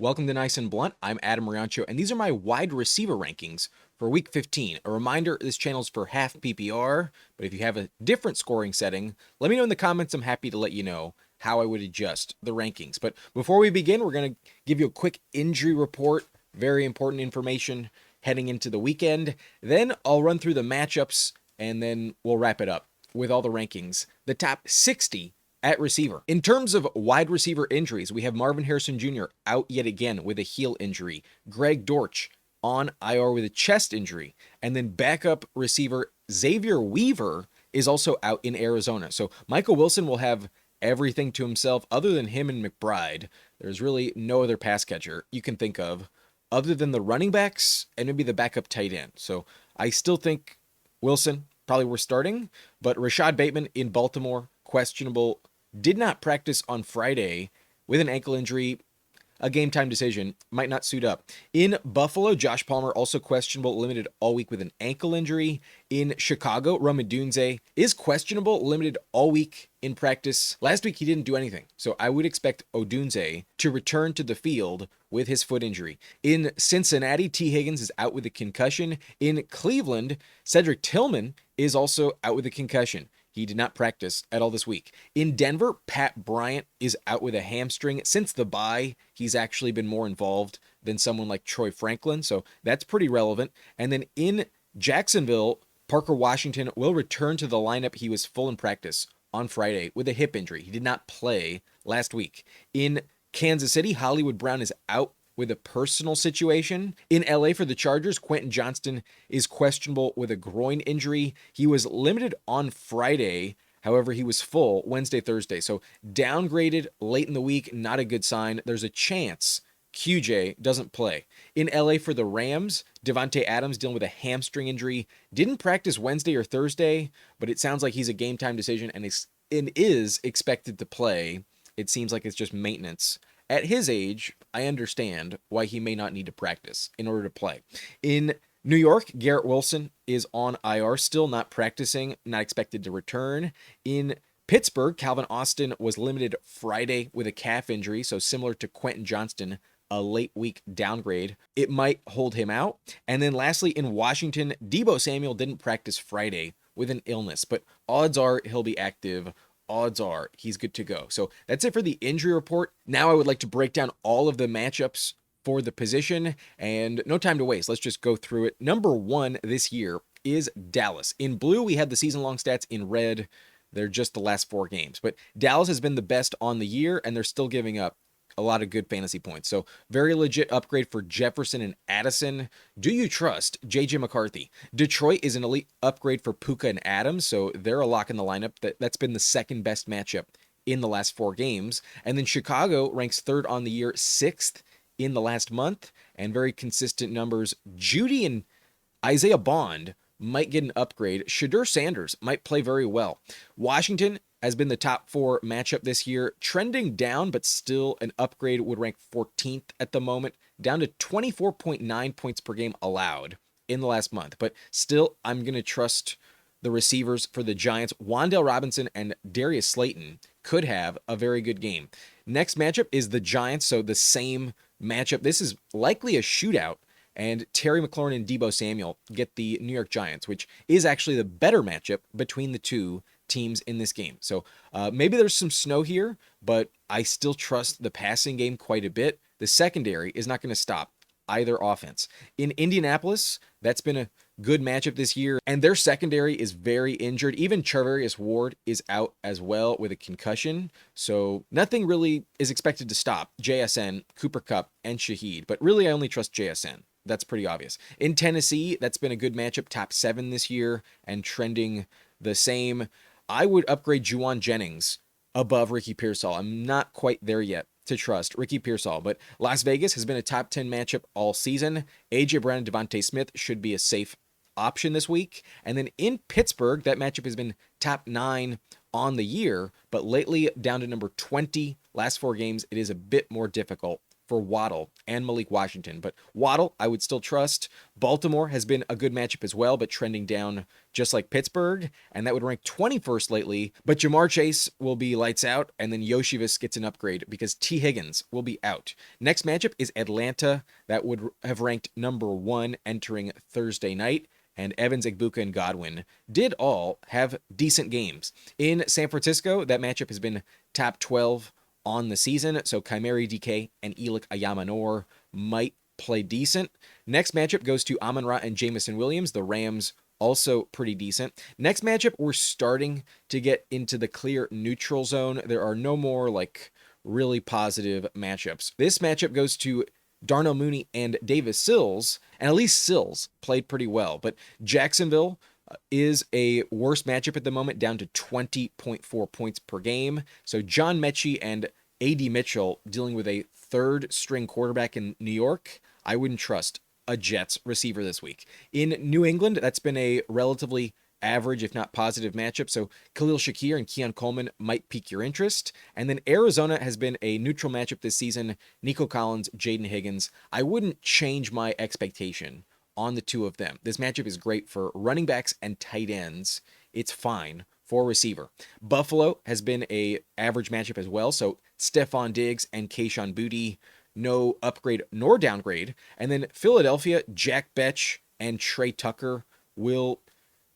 Welcome to Nice and Blunt. I'm Adam Riancho, and these are my wide receiver rankings for Week 15. A reminder, this channel is for half PPR, but if you have a different scoring setting, let me know in the comments. I'm happy to let you know how I would adjust the rankings. But before we begin, we're going to give you a quick injury report, very important information heading into the weekend. Then I'll run through the matchups, and then we'll wrap it up with all the rankings. The top 60 at receiver. In terms of wide receiver injuries, we have Marvin Harrison Jr. out yet again with a heel injury. Greg Dortch on IR with a chest injury. And then backup receiver Xavier Weaver is also out in Arizona. So Michael Wilson will have everything to himself other than him and McBride. There's really no other pass catcher you can think of other than the running backs and maybe the backup tight end. So I still think Wilson probably worth starting, but Rashad Bateman in Baltimore, questionable, did not practice on Friday with an ankle injury. A game time decision, might not suit up. In Buffalo, Josh Palmer also questionable, limited all week with an ankle injury. In Chicago, Rome Odunze is questionable, limited all week in practice. Last week he didn't do anything, so I would expect Odunze to return to the field with his foot injury. In Cincinnati, T. Higgins is out with a concussion. In Cleveland, Cedric Tillman is also out with a concussion. He did not practice at all this week. In Denver, Pat Bryant is out with a hamstring. Since the bye, he's actually been more involved than someone like Troy Franklin, so that's pretty relevant. And then in Jacksonville, Parker Washington will return to the lineup. He was full in practice on Friday with a hip injury. He did not play last week. In Kansas City, Hollywood Brown is out with a personal situation. In LA for the Chargers, Quentin Johnston is questionable with a groin injury. He was limited on Friday. However, he was full Wednesday, Thursday. So downgraded late in the week, not a good sign. There's a chance QJ doesn't play. In LA for the Rams, Davante Adams dealing with a hamstring injury. Didn't practice Wednesday or Thursday, but it sounds like he's a game time decision and is expected to play. It seems like it's just maintenance. At his age, I understand why he may not need to practice in order to play. In New York, Garrett Wilson is on IR, still not practicing, not expected to return. In Pittsburgh, Calvin Austin was limited Friday with a calf injury, so similar to Quentin Johnston, a late week downgrade. It might hold him out. And then lastly, in Washington, Deebo Samuel didn't practice Friday with an illness, but odds are he'll be active. Odds are he's good to go. So that's it for the injury report. Now I would like to break down all of the matchups for the position, and no time to waste. Let's just go through it. Number one this year is Dallas. In blue, we have the season-long stats. In red, they're just the last 4 games. But Dallas has been the best on the year, and they're still giving up a lot of good fantasy points. So very legit upgrade for Jefferson and Addison. Do you trust J.J. McCarthy? Detroit is an elite upgrade for Puka and Adams, so they're a lock in the lineup. That's been the second best matchup in the last 4 games. And then Chicago ranks 3rd on the year, 6th in the last month, and very consistent numbers. Judy and Isaiah Bond might get an upgrade. Shadur Sanders might play very well. Washington has been the top 4 matchup this year, trending down, but still an upgrade, would rank 14th at the moment, down to 24.9 points per game allowed in the last month. But still, I'm going to trust the receivers for the Giants. WanDale Robinson and Darius Slayton could have a very good game. Next matchup is the Giants, so the same matchup. This is likely a shootout, and Terry McLaurin and Deebo Samuel get the New York Giants, which is actually the better matchup between the two teams in this game. So maybe there's some snow here, but I still trust the passing game quite a bit. The secondary is not going to stop either offense. In Indianapolis, that's been a good matchup this year, and their secondary is very injured. Even Charvarius Ward is out as well with a concussion, so nothing really is expected to stop JSN, Cooper Kupp, and Shaheed, but really I only trust JSN. That's pretty obvious. In Tennessee, that's been a good matchup, top 7 this year, and trending the same. I would upgrade Jauan Jennings above Ricky Pearsall. I'm not quite there yet to trust Ricky Pearsall, but Las Vegas has been a top 10 matchup all season. A.J. Brown and DeVonta Smith should be a safe option this week. And then in Pittsburgh, that matchup has been top 9 on the year, but lately down to number 20. Last 4 games, it is a bit more difficult for Waddle and Malik Washington. But Waddle, I would still trust. Baltimore has been a good matchup as well, but trending down just like Pittsburgh, and that would rank 21st lately. But JaMarr Chase will be lights out, and then Yoshivas gets an upgrade because T. Higgins will be out. Next matchup is Atlanta. That would have ranked number 1 entering Thursday night. And Evans, Egbuka, and Godwin did all have decent games. In San Francisco, that matchup has been top 12 on the season, so Chimere Dike and Elik Ayamanor might play decent. Next matchup goes to Amon-Ra and Jameson Williams. The Rams also pretty decent. Next matchup, we're starting to get into the clear neutral zone. There are no more like really positive matchups. This matchup goes to Darnell Mooney and Davis Sills, and at least Sills played pretty well. But Jacksonville is a worse matchup at the moment, down to 20.4 points per game. So John Mechie and A.D. Mitchell dealing with a third-string quarterback in New York. I wouldn't trust a Jets receiver this week. In New England, that's been a relatively average, if not positive matchup. So Khalil Shakir and Keon Coleman might pique your interest. And then Arizona has been a neutral matchup this season. Nico Collins, Jayden Higgins. I wouldn't change my expectation on the two of them. This matchup is great for running backs and tight ends. It's fine for receiver. Buffalo has been a average matchup as well. So Stefon Diggs and Kayshon Boutte, no upgrade nor downgrade. And then Philadelphia, Jack Betch and Trey Tucker will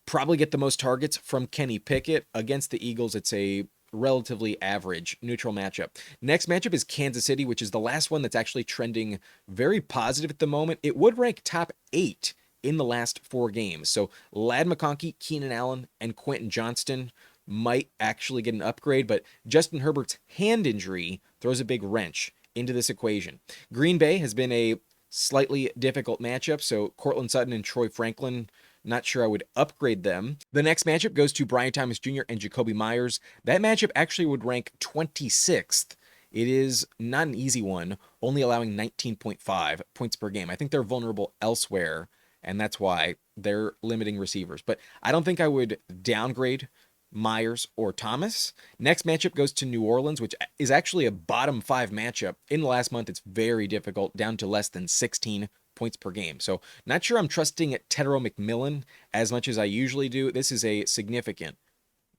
probably get the most targets from Kenny Pickett. Against the Eagles, it's a relatively average neutral matchup. Next matchup is Kansas City, which is the last one that's actually trending very positive at the moment. It would rank top 8 in the last 4 games. So Ladd McConkey, Keenan Allen, and Quentin Johnston might actually get an upgrade, but Justin Herbert's hand injury throws a big wrench into this equation. Green Bay has been a slightly difficult matchup, so Courtland Sutton and Troy Franklin, not sure I would upgrade them. The next matchup goes to Brian Thomas Jr. and Jakobi Meyers. That matchup actually would rank 26th. It is not an easy one, only allowing 19.5 points per game. I think they're vulnerable elsewhere, and that's why they're limiting receivers. But I don't think I would downgrade Myers or Thomas. Next matchup goes to New Orleans, which is actually a bottom 5 matchup. In the last month, it's very difficult, down to less than 16 points per game. So not sure I'm trusting Tetairoa McMillan as much as I usually do. This is a significant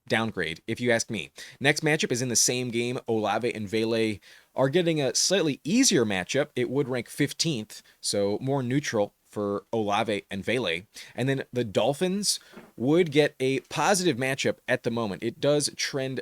downgrade, if you ask me. Next matchup is in the same game. Olave and Vele are getting a slightly easier matchup. It would rank 15th, so more neutral for Olave and Vele. And then the Dolphins would get a positive matchup at the moment. It does trend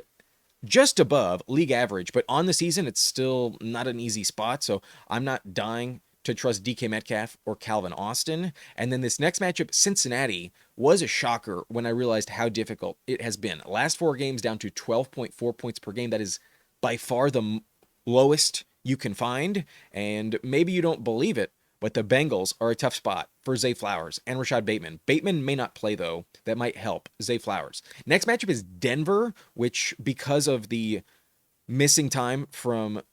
just above league average, but on the season, it's still not an easy spot, so I'm not dying to trust DK Metcalf or Calvin Austin. And then this next matchup, Cincinnati, was a shocker when I realized how difficult it has been. Last 4 games down to 12.4 points per game. That is by far the lowest you can find. And maybe you don't believe it, but the Bengals are a tough spot for Zay Flowers and Rashad Bateman. Bateman may not play, though. That might help Zay Flowers. Next matchup is Denver, which because of the missing time from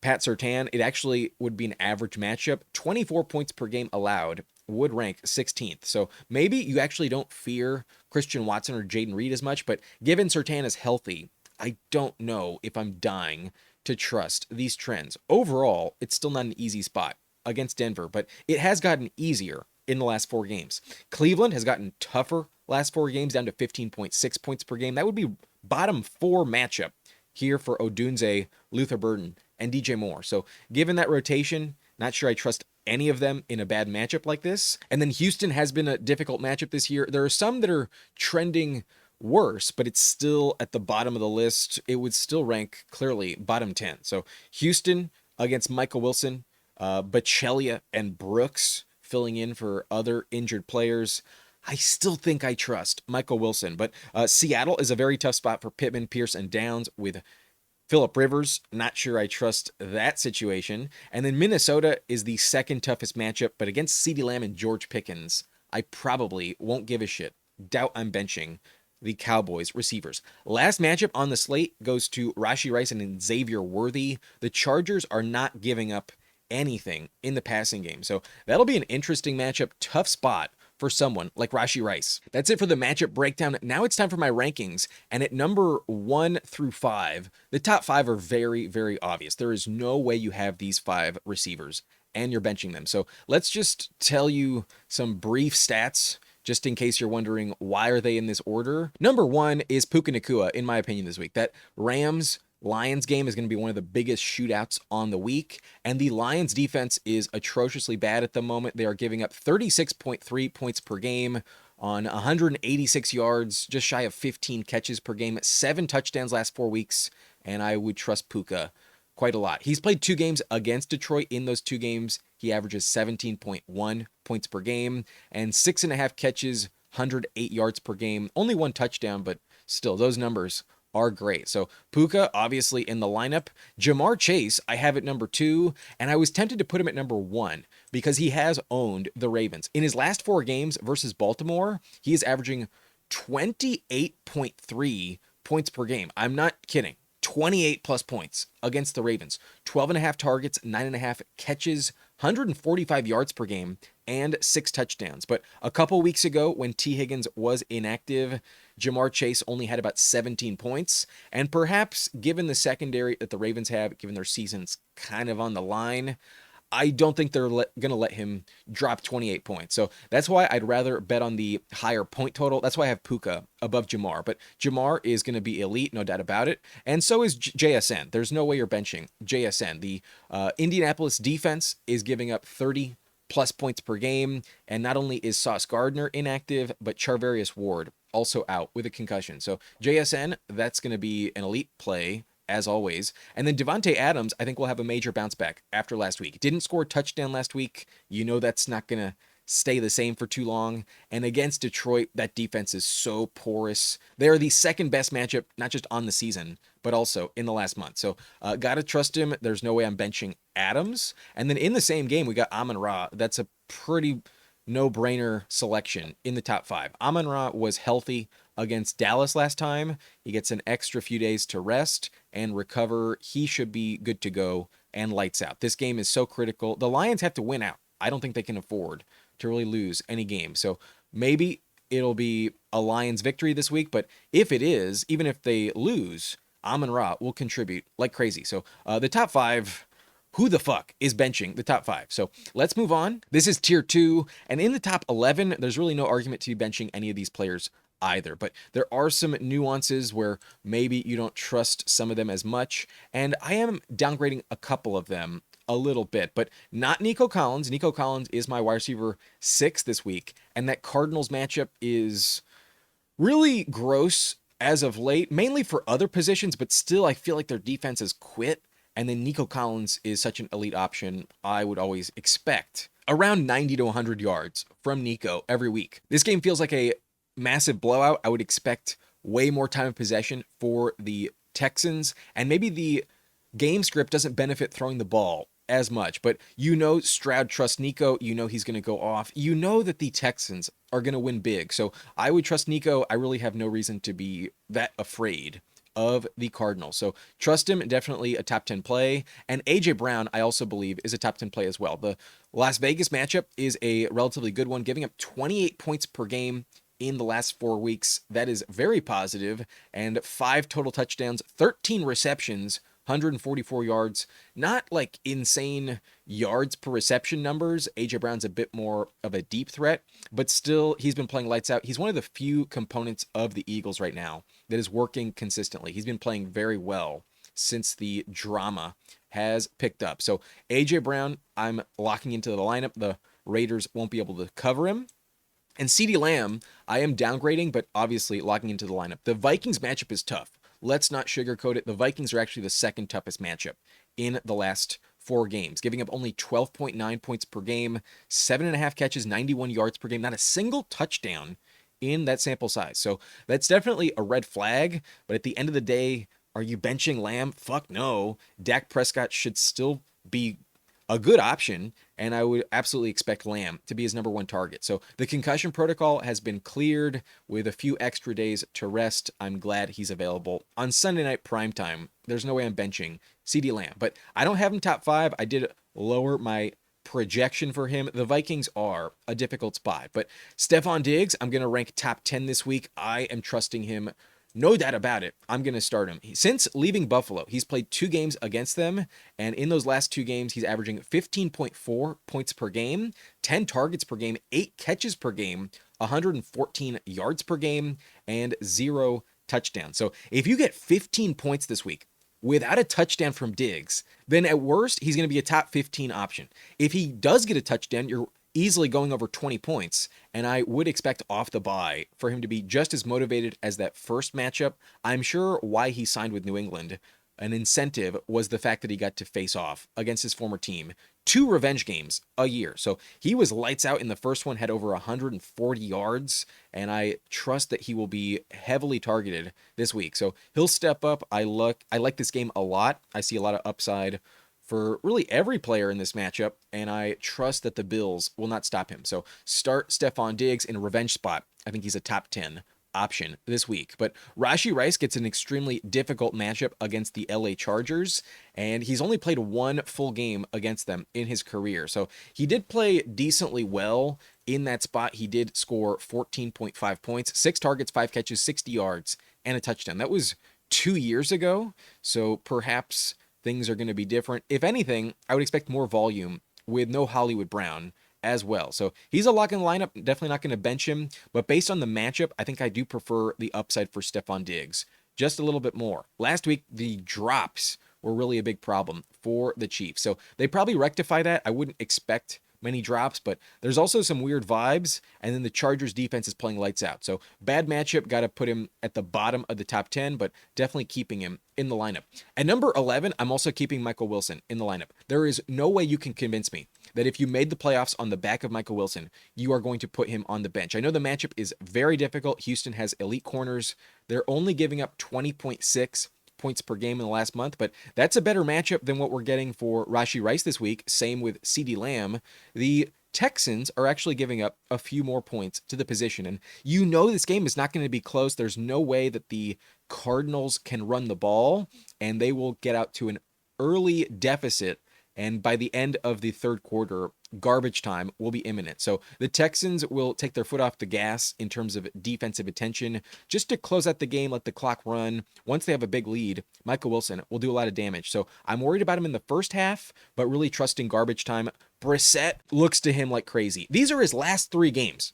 Pat Surtain, it actually would be an average matchup. 24 points per game allowed would rank 16th. So maybe you actually don't fear Christian Watson or Jayden Reed as much, but given Surtain is healthy, I don't know if I'm dying to trust these trends. Overall, it's still not an easy spot against Denver, but it has gotten easier in the last 4 games. Cleveland has gotten tougher last 4 games, down to 15.6 points per game. That would be bottom 4 matchup here for Odunze, Luther Burden, and DJ Moore. So given that rotation, not sure I trust any of them in a bad matchup like this. And then Houston has been a difficult matchup this year. There are some that are trending worse, but it's still at the bottom of the list. It would still rank clearly bottom 10. So Houston against Michael Wilson, Bachelia and Brooks filling in for other injured players. I still think I trust Michael Wilson, but Seattle is a very tough spot for Pittman, Pierce, and Downs with Phillip Rivers. Not sure I trust that situation. And then Minnesota is the second toughest matchup, but against CeeDee Lamb and George Pickens, I probably won't give a shit. Doubt I'm benching the Cowboys receivers. Last matchup on the slate goes to Rashee Rice and Xavier Worthy. The Chargers are not giving up anything in the passing game, so that'll be an interesting matchup. Tough spot for someone like Rashee Rice. That's it for the matchup breakdown. Now it's time for my rankings. And at number 1 through 5, the top 5 are very, very obvious. There is no way you have these 5 receivers and you're benching them. So let's just tell you some brief stats just in case you're wondering why are they in this order. Number 1 is Puka Nacua, in my opinion, this week. That Rams-Lions game is going to be one of the biggest shootouts on the week, and the Lions defense is atrociously bad at the moment. They are giving up 36.3 points per game on 186 yards, just shy of 15 catches per game, 7 touchdowns last 4 weeks, and I would trust Puka quite a lot. He's played 2 games against Detroit. In those 2 games, he averages 17.1 points per game and 6.5 catches, 108 yards per game. Only 1 touchdown, but still, those numbers are great. So Puka, obviously in the lineup. JaMarr Chase, I have at number 2, and I was tempted to put him at number 1 because he has owned the Ravens. In his last 4 games versus Baltimore, he is averaging 28.3 points per game. I'm not kidding. 28 plus points against the Ravens, 12.5 targets, 9.5 catches, 145 yards per game, and 6 touchdowns. But a couple weeks ago when T. Higgins was inactive, JaMarr Chase only had about 17 points. And perhaps given the secondary that the Ravens have, given their season's kind of on the line, I don't think they're going to let him drop 28 points. So that's why I'd rather bet on the higher point total. That's why I have Puka above JaMarr. But JaMarr is going to be elite, no doubt about it. And so is JSN. There's no way you're benching JSN. The Indianapolis defense is giving up 30 plus points per game. And not only is Sauce Gardner inactive, but Charvarius Ward also out with a concussion. So JSN, that's going to be an elite play, as always. And then Davante Adams, I think, will have a major bounce back after last week. Didn't score a touchdown last week. You know that's not going to stay the same for too long. And against Detroit, that defense is so porous. They're the second best matchup, not just on the season, but also in the last month. So got to trust him. There's no way I'm benching Adams. And then in the same game, we got Amon-Ra. That's a pretty no-brainer selection in the top 5. Amon-Ra was healthy against Dallas last time. He gets an extra few days to rest and recover. He should be good to go and lights out. This game is so critical. The Lions have to win out. I don't think they can afford to really lose any game. So maybe it'll be a Lions victory this week, but if it is, even if they lose, Amon-Ra will contribute like crazy. So the top 5, who the fuck is benching the top 5? So let's move on. This is tier 2, and in the top 11, there's really no argument to be benching any of these players either, but there are some nuances where maybe you don't trust some of them as much, and I am downgrading a couple of them a little bit, but not Nico Collins. Nico Collins is my wide receiver 6 this week, and that Cardinals matchup is really gross as of late, mainly for other positions, but still I feel like their defense has quit, and then Nico Collins is such an elite option. I would always expect around 90 to 100 yards from Nico every week. This game feels like a massive blowout. I would expect way more time of possession for the Texans, and maybe the game script doesn't benefit throwing the ball as much, but you know Stroud trusts Nico. You know he's going to go off. You know that the Texans are going to win big, so I would trust Nico. I really have no reason to be that afraid of the Cardinals. So trust him, definitely a top 10 play. And AJ Brown, I also believe, is a top 10 play as well. The Las Vegas matchup is a relatively good one, giving up 28 points per game in the last 4 weeks. That is very positive. And 5 total touchdowns, 13 receptions, 144 yards. Not like insane yards per reception numbers. AJ Brown's a bit more of a deep threat, but still he's been playing lights out. He's one of the few components of the Eagles right now that is working consistently. He's been playing very well since the drama has picked up. So AJ Brown, I'm locking into the lineup. The Raiders won't be able to cover him. And CeeDee Lamb, I am downgrading, but obviously locking into the lineup. The Vikings matchup is tough. Let's not sugarcoat it. The Vikings are actually the second toughest matchup in the last 4 games, giving up only 12.9 points per game, 7.5 catches, 91 yards per game, not a single touchdown in that sample size. So that's definitely a red flag, but at the end of the day, are you benching Lamb? Fuck no. Dak Prescott should still be a good option, and I would absolutely expect Lamb to be his number 1 target. So the concussion protocol has been cleared with a few extra days to rest. I'm glad he's available on Sunday night primetime. There's no way I'm benching CeeDee Lamb, but I don't have him top 5. I did lower my projection for him, the Vikings are a difficult spot. But Stefon Diggs, I'm going to rank top 10 this week. I am trusting him. No doubt about it. I'm going to start him. Since leaving Buffalo, he's played 2 games against them. And in those last 2 games, he's averaging 15.4 points per game, 10 targets per game, 8 catches per game, 114 yards per game, and 0 touchdowns. So if you get 15 points this week without a touchdown from Diggs, then at worst, he's going to be a top 15 option. If he does get a touchdown, you're easily going over 20 points, and I would expect off the bye for him to be just as motivated as that first matchup. I'm sure why he signed with New England, an incentive was the fact that he got to face off against his former team 2 revenge games a year. So he was lights out in the first one, had over 140 yards, and I trust that he will be heavily targeted this week. So he'll step up. I like this game a lot. I see a lot of upside for really every player in this matchup, and I trust that the Bills will not stop him. So start Stefon Diggs in a revenge spot. I think he's a top 10 option this week. But Rashee Rice gets an extremely difficult matchup against the LA Chargers, and he's only played 1 full game against them in his career. So he did play decently well in that spot. He did score 14.5 points, 6 targets, 5 catches, 60 yards, and a touchdown. That was 2 years ago, so perhaps things are going to be different. If anything, I would expect more volume with no Hollywood Brown as well. So he's a lock in the lineup. Definitely not going to bench him. But based on the matchup, I think I do prefer the upside for Stefon Diggs just a little bit more. Last week, the drops were really a big problem for the Chiefs. So they probably rectify that. I wouldn't expect many drops, but there's also some weird vibes, and then the Chargers defense is playing lights out. So bad matchup, got to put him at the bottom of the top 10, but definitely keeping him in the lineup. At number 11, I'm also keeping Michael Wilson in the lineup. There is no way you can convince me that if you made the playoffs on the back of Michael Wilson, you are going to put him on the bench. I know the matchup is very difficult. Houston has elite corners. They're only giving up 20.6 points per game in the last month, but that's a better matchup than what we're getting for Rashee Rice this week. Same with CeeDee Lamb. The Texans are actually giving up a few more points to the position, and you know this game is not going to be close. There's no way that the Cardinals can run the ball, and they will get out to an early deficit, and by the end of the third quarter, garbage time will be imminent. So the Texans will take their foot off the gas in terms of defensive attention just to close out the game, let the clock run. Once they have a big lead, Michael Wilson will do a lot of damage. So I'm worried about him in the first half, but really trusting garbage time. Brissett looks to him like crazy. These are his last 3 games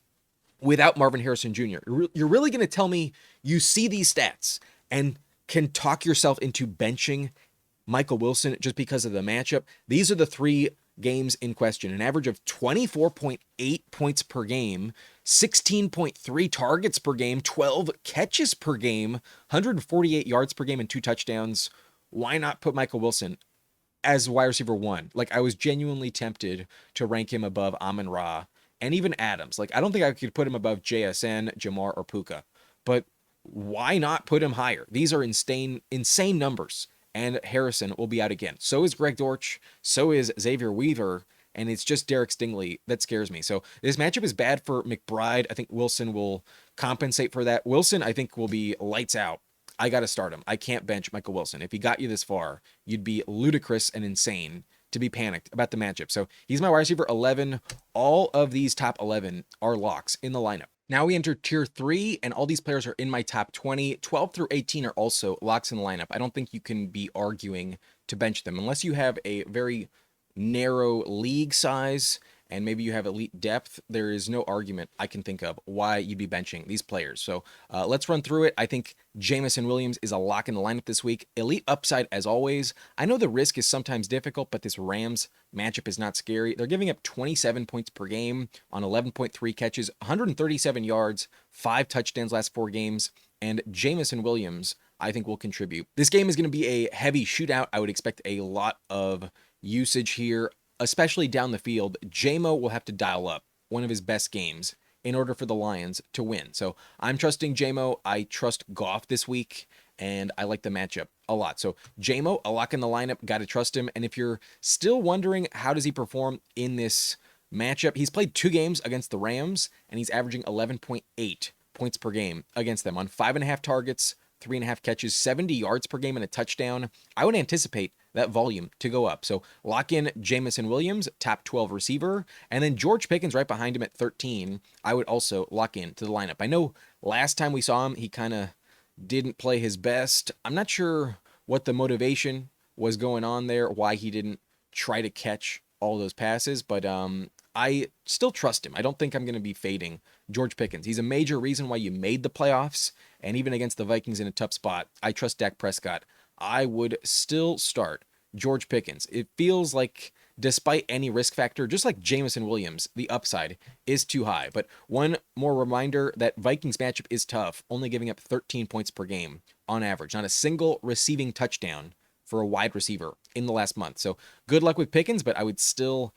without Marvin Harrison Jr. You're really going to tell me you see these stats and can talk yourself into benching Michael Wilson just because of the matchup? These are the 3 games in question. An average of 24.8 points per game, 16.3 targets per game, 12 catches per game, 148 yards per game, and 2 touchdowns. Why not put Michael Wilson as wide receiver 1? Like, I was genuinely tempted to rank him above Amon-Ra and even Adams. Like, I don't think I could put him above JSN, JaMarr, or Puka, but why not put him higher? These are insane numbers. And Harrison will be out again. So is Greg Dortch. So is Xavier Weaver. And it's just Derek Stingley that scares me. So this matchup is bad for McBride. I think Wilson will compensate for that. Wilson, I think, will be lights out. I got to start him. I can't bench Michael Wilson. If he got you this far, you'd be ludicrous and insane to be panicked about the matchup. So he's my wide receiver 11. All of these top 11 are locks in the lineup. Now we enter tier 3, and all these players are in my top 20. 12 through 18 are also locks in the lineup. I don't think you can be arguing to bench them unless you have a very narrow league size and maybe you have elite depth. There is no argument I can think of why you'd be benching these players. So let's run through it. I think Jameson Williams is a lock in the lineup this week. Elite upside as always. I know the risk is sometimes difficult, but this Rams matchup is not scary. They're giving up 27 points per game on 11.3 catches, 137 yards, 5 touchdowns last 4 games, and Jameson Williams, I think, will contribute. This game is going to be a heavy shootout. I would expect a lot of usage here, especially down the field. JMO will have to dial up one of his best games in order for the Lions to win. So I'm trusting JMO. I trust Goff this week, and I like the matchup a lot. So JMO, a lock in the lineup, got to trust him. And if you're still wondering how does he perform in this matchup, he's played 2 games against the Rams, and he's averaging 11.8 points per game against them on 5.5 targets, 3.5 catches, 70 yards per game, and a touchdown. I would anticipate that volume to go up. So lock in Jameson Williams, top 12 receiver, and then George Pickens right behind him at 13. I would also lock in to the lineup. I know last time we saw him, he kind of didn't play his best. I'm not sure what the motivation was going on there, why he didn't try to catch all those passes, but I still trust him. I don't think I'm going to be fading George Pickens. He's a major reason why you made the playoffs, and even against the Vikings in a tough spot, I trust Dak Prescott. I would still start George Pickens. It feels like, despite any risk factor, just like Jameson Williams, the upside is too high. But one more reminder, that Vikings matchup is tough, only giving up 13 points per game on average. Not a single receiving touchdown for a wide receiver in the last month. So good luck with Pickens, but I would still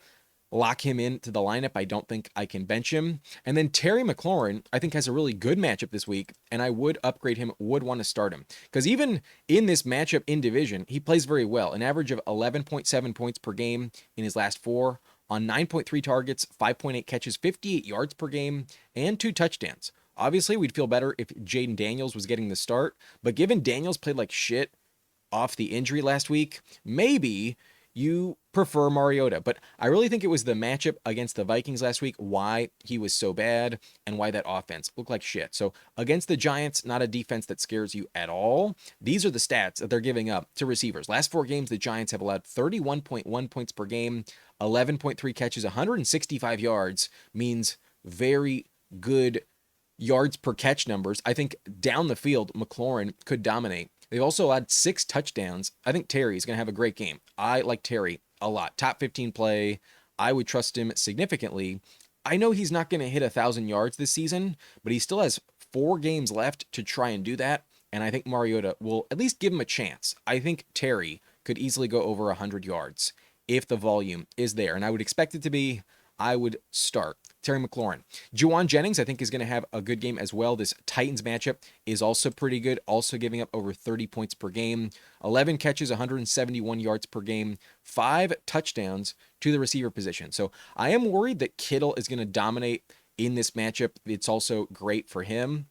lock him into the lineup. I don't think I can bench him. And then Terry McLaurin, I think, has a really good matchup this week, and I would upgrade him, would want to start him. Because even in this matchup in division, he plays very well. An average of 11.7 points per game in his last 4, on 9.3 targets, 5.8 catches, 58 yards per game, and 2 touchdowns. Obviously, we'd feel better if Jayden Daniels was getting the start, but given Daniels played like shit off the injury last week, maybe you prefer Mariota. But I really think it was the matchup against the Vikings last week, why he was so bad and why that offense looked like shit. So against the Giants, not a defense that scares you at all. These are the stats that they're giving up to receivers. Last 4 games, the Giants have allowed 31.1 points per game, 11.3 catches, 165 yards, means very good yards per catch numbers. I think down the field, McLaurin could dominate. They've also had 6 touchdowns. I think Terry's going to have a great game. I like Terry a lot. Top 15 play. I would trust him significantly. I know he's not going to hit 1,000 yards this season, but he still has 4 games left to try and do that, and I think Mariota will at least give him a chance. I think Terry could easily go over 100 yards if the volume is there, and I would expect it to be. I would start Terry McLaurin. Jauan Jennings, I think, is going to have a good game as well. This Titans matchup is also pretty good, also giving up over 30 points per game, 11 catches, 171 yards per game, 5 touchdowns to the receiver position. So I am worried that Kittle is going to dominate in this matchup. It's also great for him.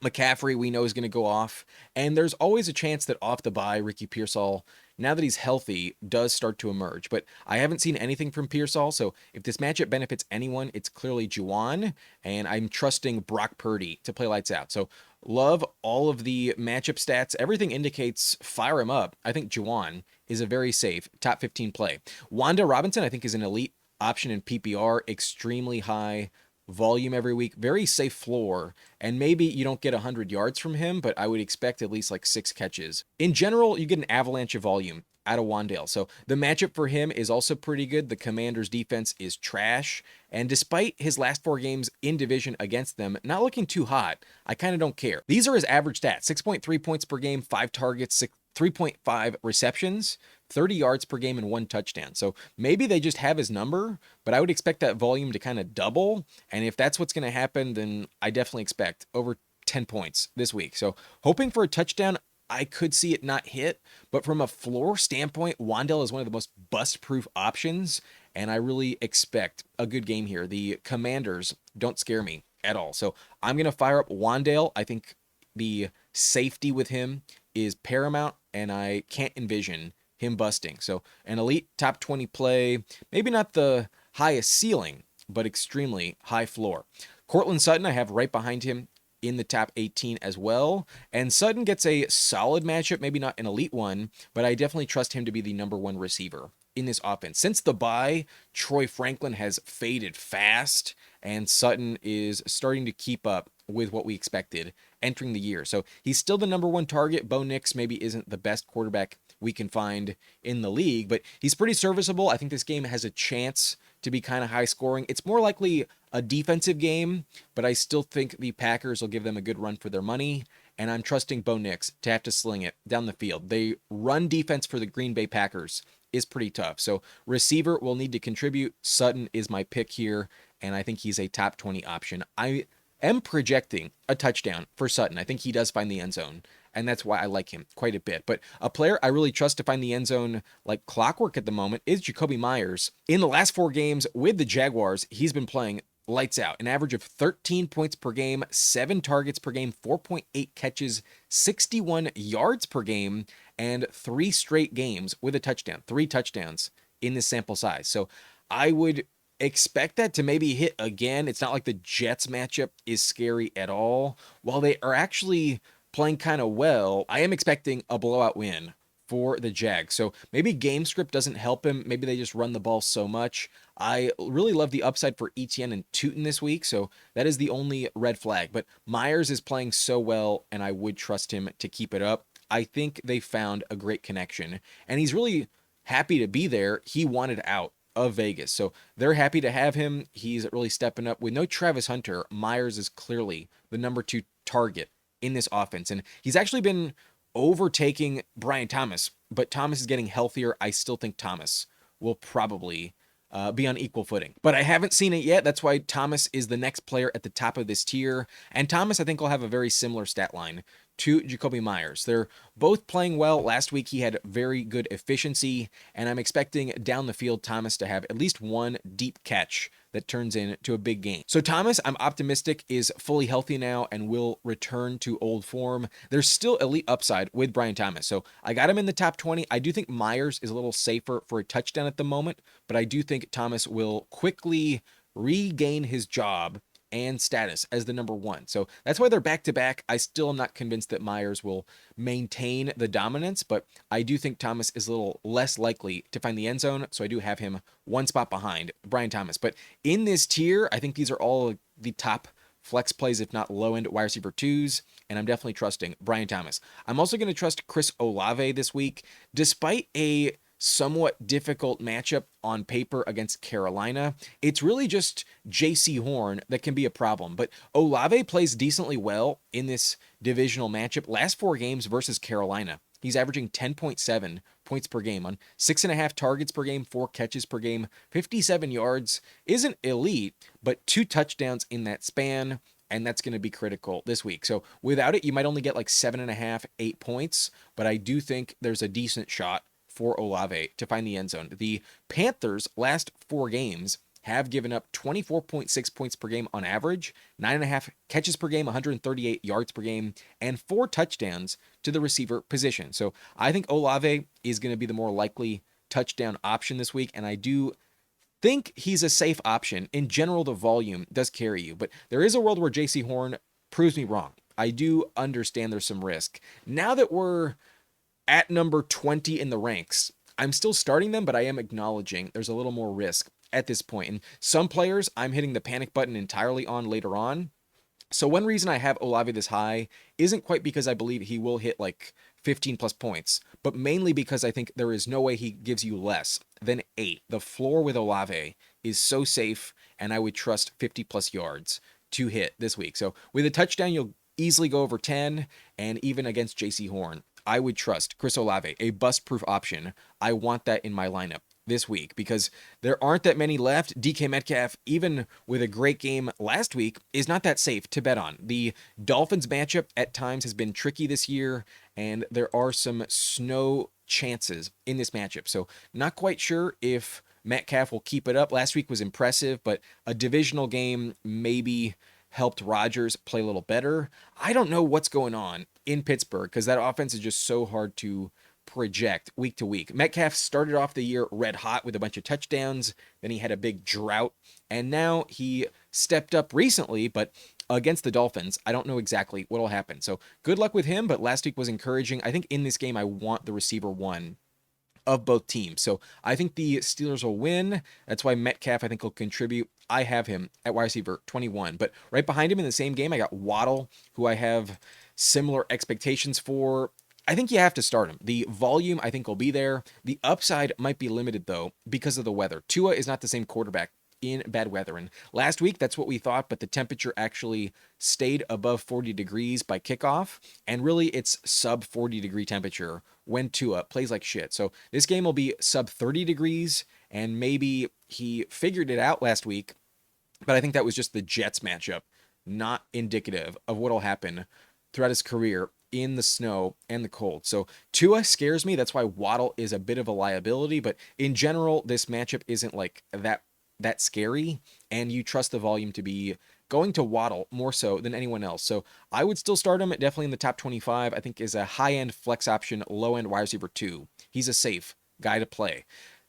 McCaffrey, we know, is going to go off, and there's always a chance that off the bye, Ricky Pearsall, now that he's healthy, does start to emerge. But I haven't seen anything from Pearsall, so if this matchup benefits anyone, it's clearly Jauan, and I'm trusting Brock Purdy to play lights out. So love all of the matchup stats. Everything indicates fire him up. I think Jauan is a very safe top 15 play. WanDale Robinson, I think, is an elite option in PPR, extremely high volume every week, very safe floor, and maybe you don't get 100 yards from him, but I would expect at least like 6 catches. In general, you get an avalanche of volume out of WanDale, so the matchup for him is also pretty good. The Commanders' defense is trash, and despite his last 4 games in division against them not looking too hot, I kind of don't care. These are his average stats: 6.3 points per game, 5 targets, 3.5 receptions, 30 yards per game, and 1 touchdown. So maybe they just have his number, but I would expect that volume to kind of double. And if that's what's going to happen, then I definitely expect over 10 points this week. So hoping for a touchdown, I could see it not hit, but from a floor standpoint, WanDale is one of the most bust-proof options, and I really expect a good game here. The Commanders don't scare me at all. So I'm going to fire up WanDale. I think the safety with him is paramount, and I can't envision him busting. So an elite top 20 play, maybe not the highest ceiling, but extremely high floor. Courtland Sutton, I have right behind him in the top 18 as well. And Sutton gets a solid matchup, maybe not an elite one, but I definitely trust him to be the number 1 receiver in this offense. Since the bye, Troy Franklin has faded fast, and Sutton is starting to keep up with what we expected entering the year. So he's still the number 1 target. Bo Nix maybe isn't the best quarterback we can find in the league, but he's pretty serviceable. I think this game has a chance to be kind of high scoring. It's more likely a defensive game, but I still think the Packers will give them a good run for their money, and I'm trusting Bo Nix to have to sling it down the field. They run defense for the Green Bay Packers is pretty tough. So receiver will need to contribute. Sutton is my pick here, and I think he's a top 20 option. I am projecting a touchdown for Sutton. I think he does find the end zone, and that's why I like him quite a bit. But a player I really trust to find the end zone like clockwork at the moment is Jakobi Meyers. In the last 4 games with the Jaguars, he's been playing lights out. An average of 13 points per game, 7 targets per game, 4.8 catches, 61 yards per game, and 3 straight games with a touchdown, 3 touchdowns in this sample size. So I would expect that to maybe hit again. It's not like the Jets matchup is scary at all. While they are actually playing kind of well, I am expecting a blowout win for the Jags. So maybe game script doesn't help him. Maybe they just run the ball so much. I really love the upside for Etienne and Tootin this week, so that is the only red flag. But Meyers is playing so well, and I would trust him to keep it up. I think they found a great connection, and he's really happy to be there. He wanted out of Vegas, so they're happy to have him. He's really stepping up. With no Travis Hunter, Meyers is clearly the number 2 target in this offense, and he's actually been overtaking Brian Thomas, but Thomas is getting healthier. I still think Thomas will probably be on equal footing, but I haven't seen it yet. That's why Thomas is the next player at the top of this tier, and Thomas I think will have a very similar stat line to Jakobi Meyers. They're both playing well. Last week he had very good efficiency, and I'm expecting down the field Thomas to have at least one deep catch that turns into a big game. So Thomas, I'm optimistic, is fully healthy now and will return to old form. There's still elite upside with Brian Thomas, so I got him in the top 20. I do think Meyers is a little safer for a touchdown at the moment, but I do think Thomas will quickly regain his job and status as the number 1. So that's why they're back-to-back. I still am not convinced that Meyers will maintain the dominance, but I do think Thomas is a little less likely to find the end zone, so I do have him one spot behind Brian Thomas. But in this tier, I think these are all the top flex plays, if not low-end wide receiver 2s, and I'm definitely trusting Brian Thomas. I'm also going to trust Chris Olave this week, despite a somewhat difficult matchup on paper against Carolina. It's really just J.C. Horn that can be a problem, but Olave plays decently well in this divisional matchup. Last 4 games versus Carolina, he's averaging 10.7 points per game on 6.5 targets per game, 4 catches per game, 57 yards. Isn't elite, but 2 touchdowns in that span, and that's going to be critical this week. So without it, you might only get like 7.5, 8 points, but I do think there's a decent shot for Olave to find the end zone. The Panthers' last 4 games have given up 24.6 points per game on average, 9.5 catches per game, 138 yards per game, and 4 touchdowns to the receiver position. So I think Olave is going to be the more likely touchdown option this week, and I do think he's a safe option. In general, the volume does carry you, but there is a world where J.C. Horn proves me wrong. I do understand there's some risk. Now that we're at number 20 in the ranks, I'm still starting them, but I am acknowledging there's a little more risk at this point. And some players I'm hitting the panic button entirely on later on. So one reason I have Olave this high isn't quite because I believe he will hit like 15 plus points, but mainly because I think there is no way he gives you less than 8. The floor with Olave is so safe, and I would trust 50 plus yards to hit this week. So with a touchdown, you'll easily go over 10, and even against J.C. Horn, I would trust Chris Olave, a bust-proof option. I want that in my lineup this week because there aren't that many left. DK Metcalf, even with a great game last week, is not that safe to bet on. The Dolphins matchup at times has been tricky this year, and there are some snow chances in this matchup. So not quite sure if Metcalf will keep it up. Last week was impressive, but a divisional game maybe helped Rodgers play a little better. I don't know what's going on in Pittsburgh because that offense is just so hard to project week to week. Metcalf started off the year red hot with a bunch of touchdowns. Then he had a big drought, and now he stepped up recently, but against the Dolphins, I don't know exactly what will happen. So good luck with him, but last week was encouraging. I think in this game, I want the receiver 1 of both teams. So I think the Steelers will win. That's why Metcalf, I think, will contribute. I have him at wide receiver 21. But right behind him in the same game, I got Waddle, who I have similar expectations for. I think you have to start him. The volume, I think, will be there. The upside might be limited, though, because of the weather. Tua is not the same quarterback in bad weather. And last week, that's what we thought, but the temperature actually stayed above 40 degrees by kickoff. And really, it's sub 40 degree temperature when Tua plays like shit. So this game will be sub 30 degrees, and maybe he figured it out last week, but I think that was just the Jets matchup, not indicative of what will happen throughout his career in the snow and the cold. So Tua scares me. That's why Waddle is a bit of a liability, but in general, this matchup isn't like that scary, and you trust the volume to be going to Waddle more so than anyone else. So I would still start him definitely in the top 25. I think is a high-end flex option, low-end wide receiver 2. He's a safe guy to play.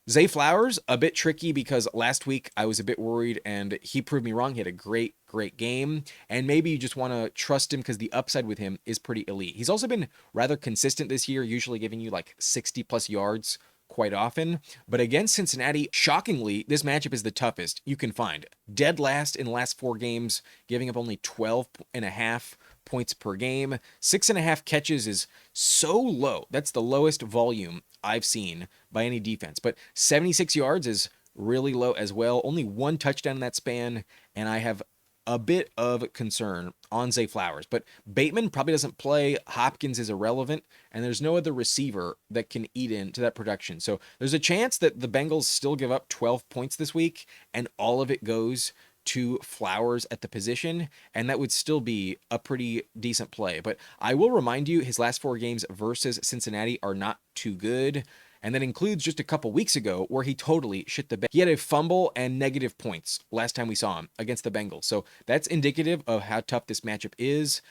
Zay Flowers, a bit tricky because last week I was a bit worried and he proved me wrong. He had a great game. And maybe you just want to trust him because the upside with him is pretty elite. He's also been rather consistent this year, usually giving you like 60 plus yards quite often. But against Cincinnati, shockingly, this matchup is the toughest you can find. Dead last in the last 4 games, giving up only 12.5 points per game. 6.5 catches is so low. That's the lowest volume I've seen by any defense. But 76 yards is really low as well. Only 1 touchdown in that span, and I have a bit of concern on Zay Flowers. But Bateman probably doesn't play. Hopkins is irrelevant, and there's no other receiver that can eat into that production. So there's a chance that the Bengals still give up 12 points this week, and all of it goes to Flowers at the position, and that would still be a pretty decent play. But I will remind you, his last 4 games versus Cincinnati are not too good, and that includes just a couple weeks ago where he totally shit the bed. He had a fumble and negative points last time we saw him against the Bengals, so that's indicative of how tough this matchup is.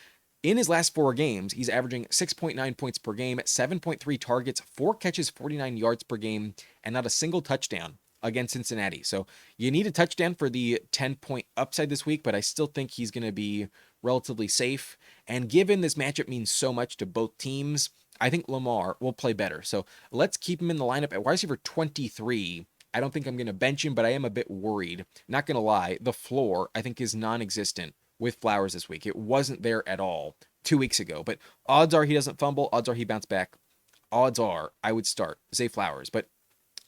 In his last 4 games, he's averaging 6.9 points per game, 7.3 targets, 4 catches, 49 yards per game, and not a single touchdown against Cincinnati. So you need a touchdown for the 10-point upside this week, but I still think he's going to be relatively safe. And given this matchup means so much to both teams, I think Lamar will play better. So let's keep him in the lineup at wide receiver 23. I don't think I'm going to bench him, but I am a bit worried. Not going to lie, the floor I think is non-existent with Flowers this week. It wasn't there at all 2 weeks ago, but odds are he doesn't fumble. Odds are he bounce back. Odds are I would start Zay Flowers, but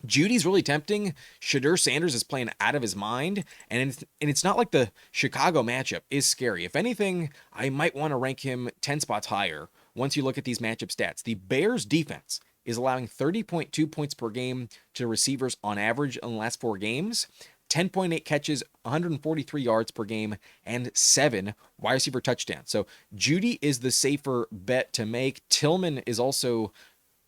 Judy's really tempting. Shedeur Sanders is playing out of his mind, and it's not like the Chicago matchup is scary. If anything, I might want to rank him 10 spots higher once you look at these matchup stats. The Bears defense is allowing 30.2 points per game to receivers on average in the last 4 games, 10.8 catches, 143 yards per game, and 7 wide receiver touchdowns. So Judy is the safer bet to make. Tillman is also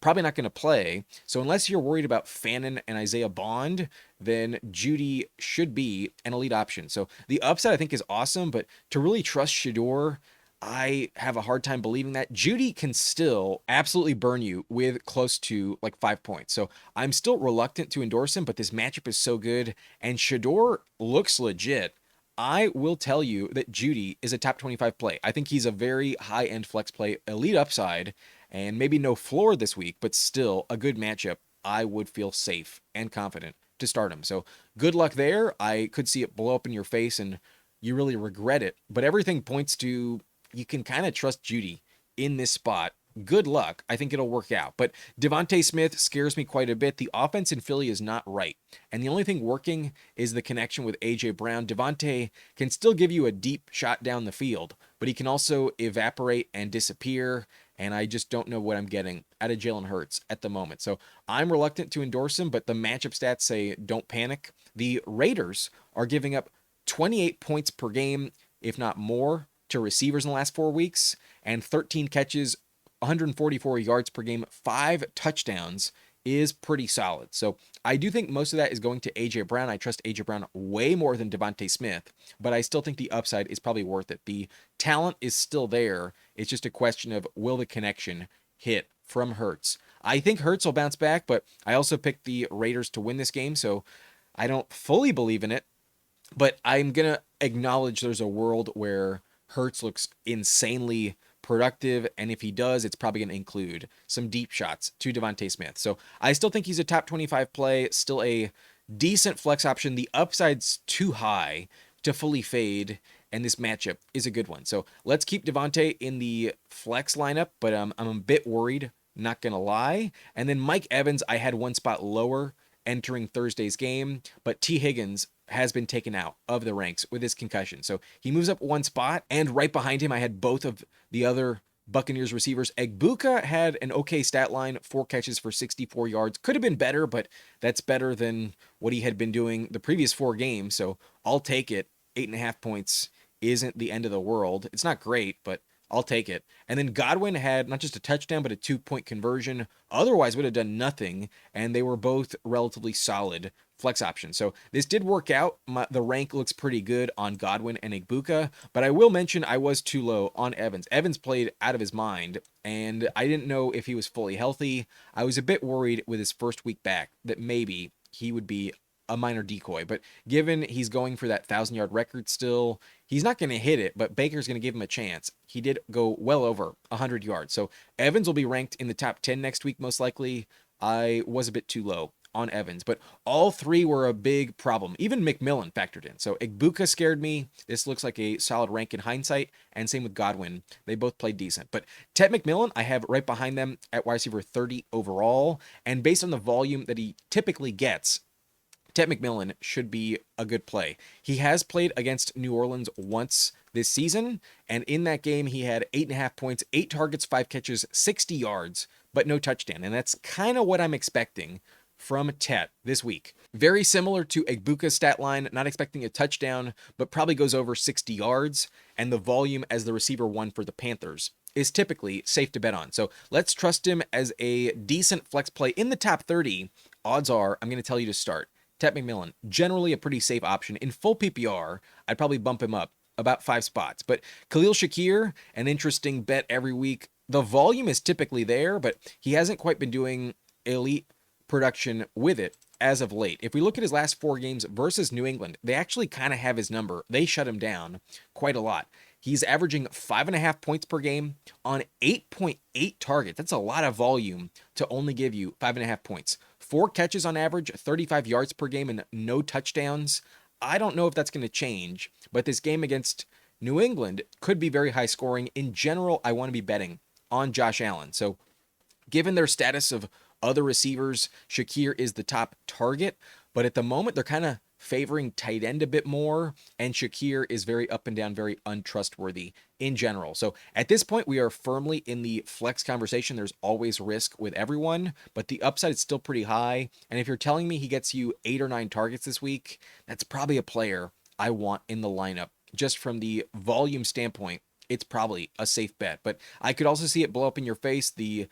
probably not going to play. So unless you're worried about Fannin and Isaiah Bond, then Judy should be an elite option. So the upside I think is awesome, but to really trust Shedeur, I have a hard time believing that. Judy can still absolutely burn you with close to like 5 points. So I'm still reluctant to endorse him, but this matchup is so good and Shedeur looks legit. I will tell you that Judy is a top 25 play. I think he's a very high-end flex play, elite upside, and maybe no floor this week, but still a good matchup. I would feel safe and confident to start him. So good luck there. I could see it blow up in your face and you really regret it, but everything points to you can kind of trust Judy in this spot. Good luck. I think it'll work out. But DeVonta Smith scares me quite a bit. The offense in Philly is not right. And the only thing working is the connection with A.J. Brown. DeVonta can still give you a deep shot down the field, but he can also evaporate and disappear. And I just don't know what I'm getting out of Jalen Hurts at the moment. So I'm reluctant to endorse him, but the matchup stats say don't panic. The Raiders are giving up 28 points per game, if not more, to receivers in the last 4 weeks, and 13 catches, 144 yards per game, 5 touchdowns is pretty solid. So I do think most of that is going to A.J. Brown. I trust A.J. Brown way more than DeVonta Smith, but I still think the upside is probably worth it. The talent is still there. It's just a question of will the connection hit from Hurts. I think Hurts will bounce back, but I also picked the Raiders to win this game, so I don't fully believe in it, but I'm going to acknowledge there's a world where Hurts looks insanely productive, and if he does, it's probably going to include some deep shots to DeVonta Smith. So I still think he's a top 25 play, still a decent flex option. The upside's too high to fully fade, and this matchup is a good one. So let's keep DeVonta in the flex lineup, but I'm a bit worried, not going to lie. And then Mike Evans, I had 1 spot lower entering Thursday's game, but T. Higgins has been taken out of the ranks with his concussion. So he moves up 1 spot, and right behind him, I had both of the other Buccaneers receivers. Egbuka had an okay stat line, 4 catches for 64 yards. Could have been better, but that's better than what he had been doing the previous 4 games. So I'll take it. 8.5 points isn't the end of the world. It's not great, but I'll take it. And then Godwin had not just a touchdown, but a 2-point conversion. Otherwise, would have done nothing. And they were both relatively solid flex options. So this did work out. The rank looks pretty good on Godwin and Igbuka. But I will mention I was too low on Evans. Evans played out of his mind, and I didn't know if he was fully healthy. I was a bit worried with his first week back that maybe he would be a minor decoy, but given he's going for that 1,000-yard record still, he's not going to hit it, but Baker's going to give him a chance. He did go well over 100 yards. So Evans will be ranked in the top 10 next week, most likely. I was a bit too low on Evans, but all three were a big problem. Even McMillan factored in. So Igbuka scared me. This looks like a solid rank in hindsight, and same with Godwin. They both played decent. But Ted McMillan, I have right behind them at wide receiver 30 overall, and based on the volume that he typically gets, Ted McMillan should be a good play. He has played against New Orleans once this season, and in that game, he had 8.5 points, 8 targets, 5 catches, 60 yards, but no touchdown. And that's kind of what I'm expecting from Tet this week. Very similar to Igbuka's stat line, not expecting a touchdown, but probably goes over 60 yards, and the volume as the receiver one for the Panthers is typically safe to bet on. So let's trust him as a decent flex play in the top 30. Odds are I'm going to tell you to start Ted McMillan, generally a pretty safe option. In full PPR, I'd probably bump him up about 5 spots. But Khalil Shakir, an interesting bet every week. The volume is typically there, but he hasn't quite been doing elite production with it as of late. If we look at his last 4 games versus New England, they actually kind of have his number. They shut him down quite a lot. He's averaging 5.5 points per game on 8.8 targets. That's a lot of volume to only give you 5.5 points. 4 catches on average, 35 yards per game, and no touchdowns. I don't know if that's going to change, but this game against New England could be very high scoring. In general, I want to be betting on Josh Allen. So given their status of other receivers, Shakir is the top target, but at the moment they're kind of favoring tight end a bit more, and Shakir is very up and down, very untrustworthy in general. So at this point, we are firmly in the flex conversation. There's always risk with everyone, but the upside is still pretty high. And if you're telling me he gets you 8 or 9 targets this week, that's probably a player I want in the lineup. Just from the volume standpoint, it's probably a safe bet, but I could also see it blow up in your face. The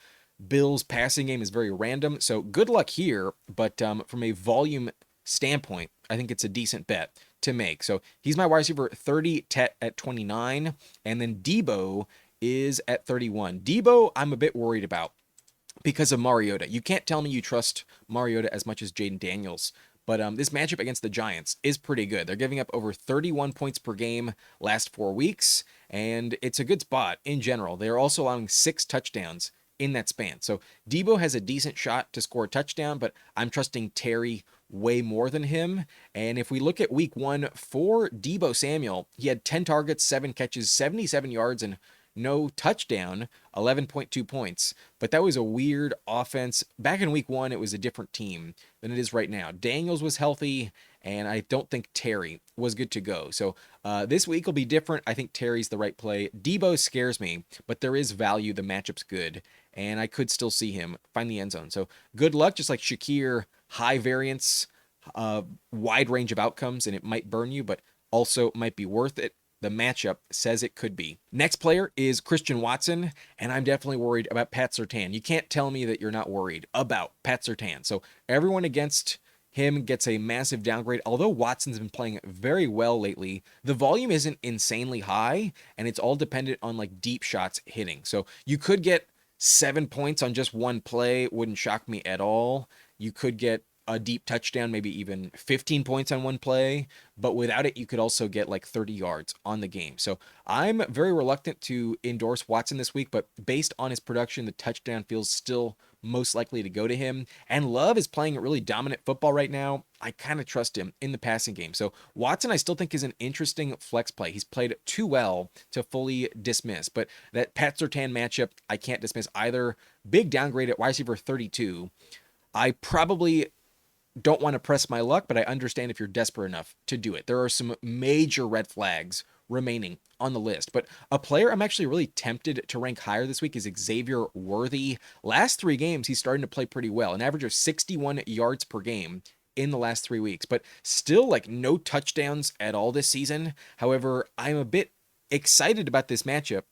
Bills passing game is very random, so good luck here, but from a volume standpoint, I think it's a decent bet to make. So he's my wide receiver 30, Tet at 29, and then Deebo is at 31. Deebo, I'm a bit worried about because of Mariota. You can't tell me you trust Mariota as much as Jaden Daniels, but this matchup against the Giants is pretty good. They're giving up over 31 points per game last 4 weeks, and it's a good spot in general. They're also allowing 6 touchdowns in that span. So Deebo has a decent shot to score a touchdown, but I'm trusting Terry way more than him. And if we look at week 1 for Deebo Samuel, he had 10 targets, 7 catches, 77 yards, and no touchdown, 11.2 points. But that was a weird offense. Back in week 1, it was a different team than it is right now. Daniels was healthy, and I don't think Terry was good to go. So this week will be different. I think Terry's the right play. Deebo scares me, but there is value. The matchup's good, and I could still see him find the end zone. So good luck. Just like Shakir, high variance, wide range of outcomes, and it might burn you, but also might be worth it. The matchup says it could be. Next player is Christian Watson, and I'm definitely worried about Pat Surtain. You can't tell me that you're not worried about Pat Surtain. So everyone against him gets a massive downgrade. Although Watson's been playing very well lately, the volume isn't insanely high, and it's all dependent on like deep shots hitting. So you could get 7 points on just one play. It wouldn't shock me at all. You could get a deep touchdown, maybe even 15 points on one play, but without it, you could also get like 30 yards on the game. So I'm very reluctant to endorse Watson this week, but based on his production, the touchdown feels still most likely to go to him. And Love is playing really dominant football right now. I kind of trust him in the passing game. So Watson, I still think is an interesting flex play. He's played too well to fully dismiss, but that Pat Surtain matchup, I can't dismiss either. Big downgrade at wide receiver 32. I probably don't want to press my luck, but I understand if you're desperate enough to do it. There are some major red flags remaining on the list, but a player I'm actually really tempted to rank higher this week is Xavier Worthy. Last 3 games, he's starting to play pretty well, an average of 61 yards per game in the last 3 weeks, but still like no touchdowns at all this season. However, I'm a bit excited about this matchup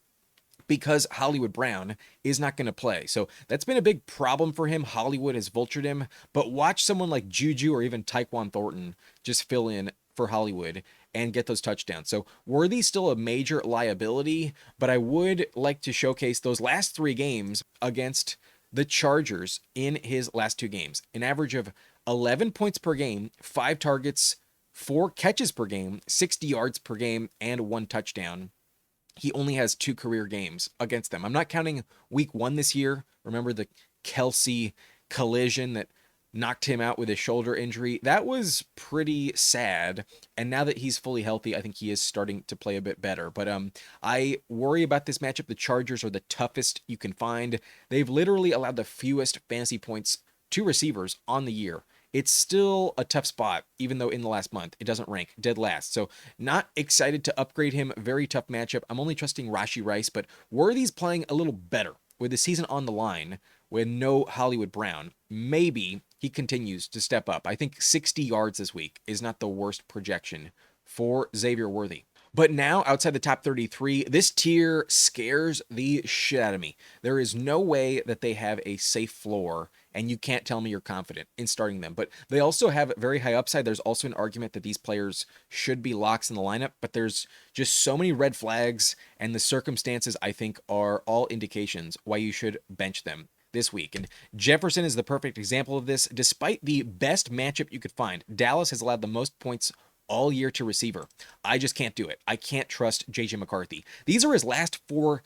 because Hollywood Brown is not going to play. So that's been a big problem for him. Hollywood has vultured him, but watch someone like Juju or even Tyquan Thornton just fill in for Hollywood and get those touchdowns. So Worthy's still a major liability, but I would like to showcase those last 3 games against the Chargers in his last 2 games. An average of 11 points per game, 5 targets, 4 catches per game, 60 yards per game, and 1 touchdown. He only has 2 career games against them. I'm not counting week 1 this year. Remember the Kelsey collision that knocked him out with a shoulder injury? That was pretty sad. And now that he's fully healthy, I think he is starting to play a bit better. But I worry about this matchup. The Chargers are the toughest you can find. They've literally allowed the fewest fantasy points to receivers on the year. It's still a tough spot, even though in the last month it doesn't rank dead last. So not excited to upgrade him. Very tough matchup. I'm only trusting Rashee Rice, but Worthy's playing a little better with the season on the line with no Hollywood Brown. Maybe he continues to step up. I think 60 yards this week is not the worst projection for Xavier Worthy. But now, outside the top 33, this tier scares the shit out of me. There is no way that they have a safe floor, and you can't tell me you're confident in starting them. But they also have very high upside. There's also an argument that these players should be locks in the lineup, but there's just so many red flags, and the circumstances, I think, are all indications why you should bench them this week. And Jefferson is the perfect example of this. Despite the best matchup you could find, Dallas has allowed the most points all year to receiver. I just can't do it. I can't trust JJ McCarthy. These are his last 4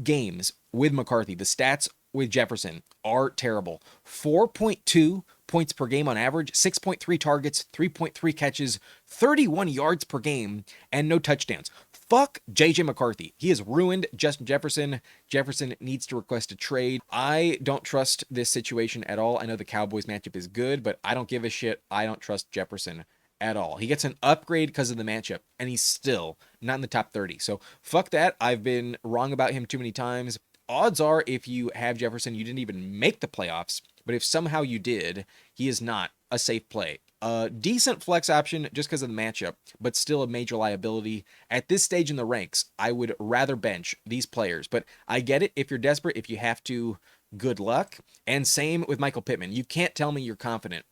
games with McCarthy. The stats with Jefferson are terrible. 4.2 points per game on average, 6.3 targets, 3.3 catches, 31 yards per game, and no touchdowns. Fuck JJ McCarthy. He has ruined Justin Jefferson. Jefferson needs to request a trade. I don't trust this situation at all. I know the Cowboys matchup is good, but I don't give a shit. I don't trust Jefferson at all. He gets an upgrade because of the matchup, and he's still not in the top 30. So fuck that. I've been wrong about him too many times. Odds are, if you have Jefferson, you didn't even make the playoffs. But if somehow you did, he is not a safe play. A decent flex option just because of the matchup, but still a major liability. At this stage in the ranks, I would rather bench these players. But I get it. If you're desperate, if you have to, good luck. And same with Michael Pittman. You can't tell me you're confident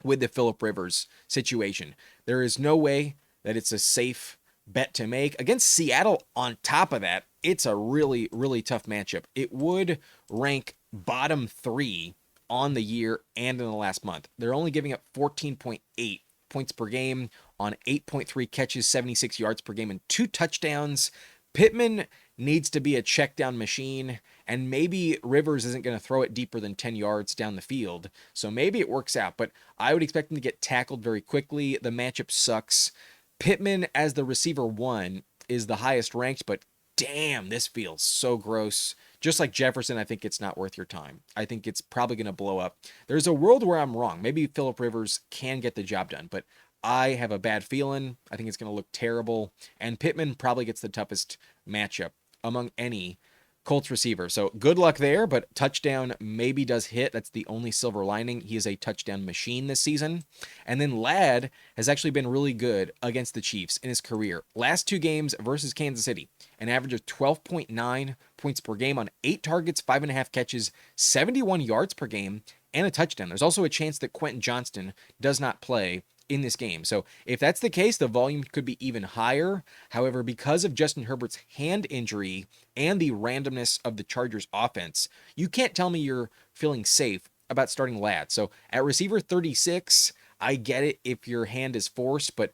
with the Phillip Rivers situation. There is no way that it's a safe bet to make. Against Seattle, on top of that, it's a really, really tough matchup. It would rank bottom 3 on the year and in the last month. They're only giving up 14.8 points per game on 8.3 catches, 76 yards per game, and 2 touchdowns. Pittman needs to be a check down machine, and maybe Rivers isn't going to throw it deeper than 10 yards down the field, so maybe it works out, but I would expect him to get tackled very quickly. The matchup sucks. Pittman as the receiver 1 is the highest ranked, but damn, this feels so gross. Just like Jefferson, I think it's not worth your time. I think it's probably going to blow up. There's a world where I'm wrong. Maybe Phillip Rivers can get the job done, but I have a bad feeling. I think it's going to look terrible, and Pittman probably gets the toughest matchup among any Colts receiver. So good luck there, but touchdown maybe does hit. That's the only silver lining. He is a touchdown machine this season. And then Ladd has actually been really good against the Chiefs in his career. Last 2 games versus Kansas City, an average of 12.9 points per game on 8 targets, 5.5 catches, 71 yards per game, and a touchdown. There's also a chance that Quentin Johnston does not play in this game. So if that's the case, the volume could be even higher. However, because of Justin Herbert's hand injury and the randomness of the Chargers offense, you can't tell me you're feeling safe about starting Ladd. So at receiver 36, I get it if your hand is forced, but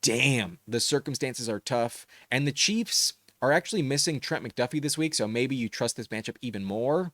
damn, the circumstances are tough. And the Chiefs are actually missing Trent McDuffie this week, so maybe you trust this matchup even more.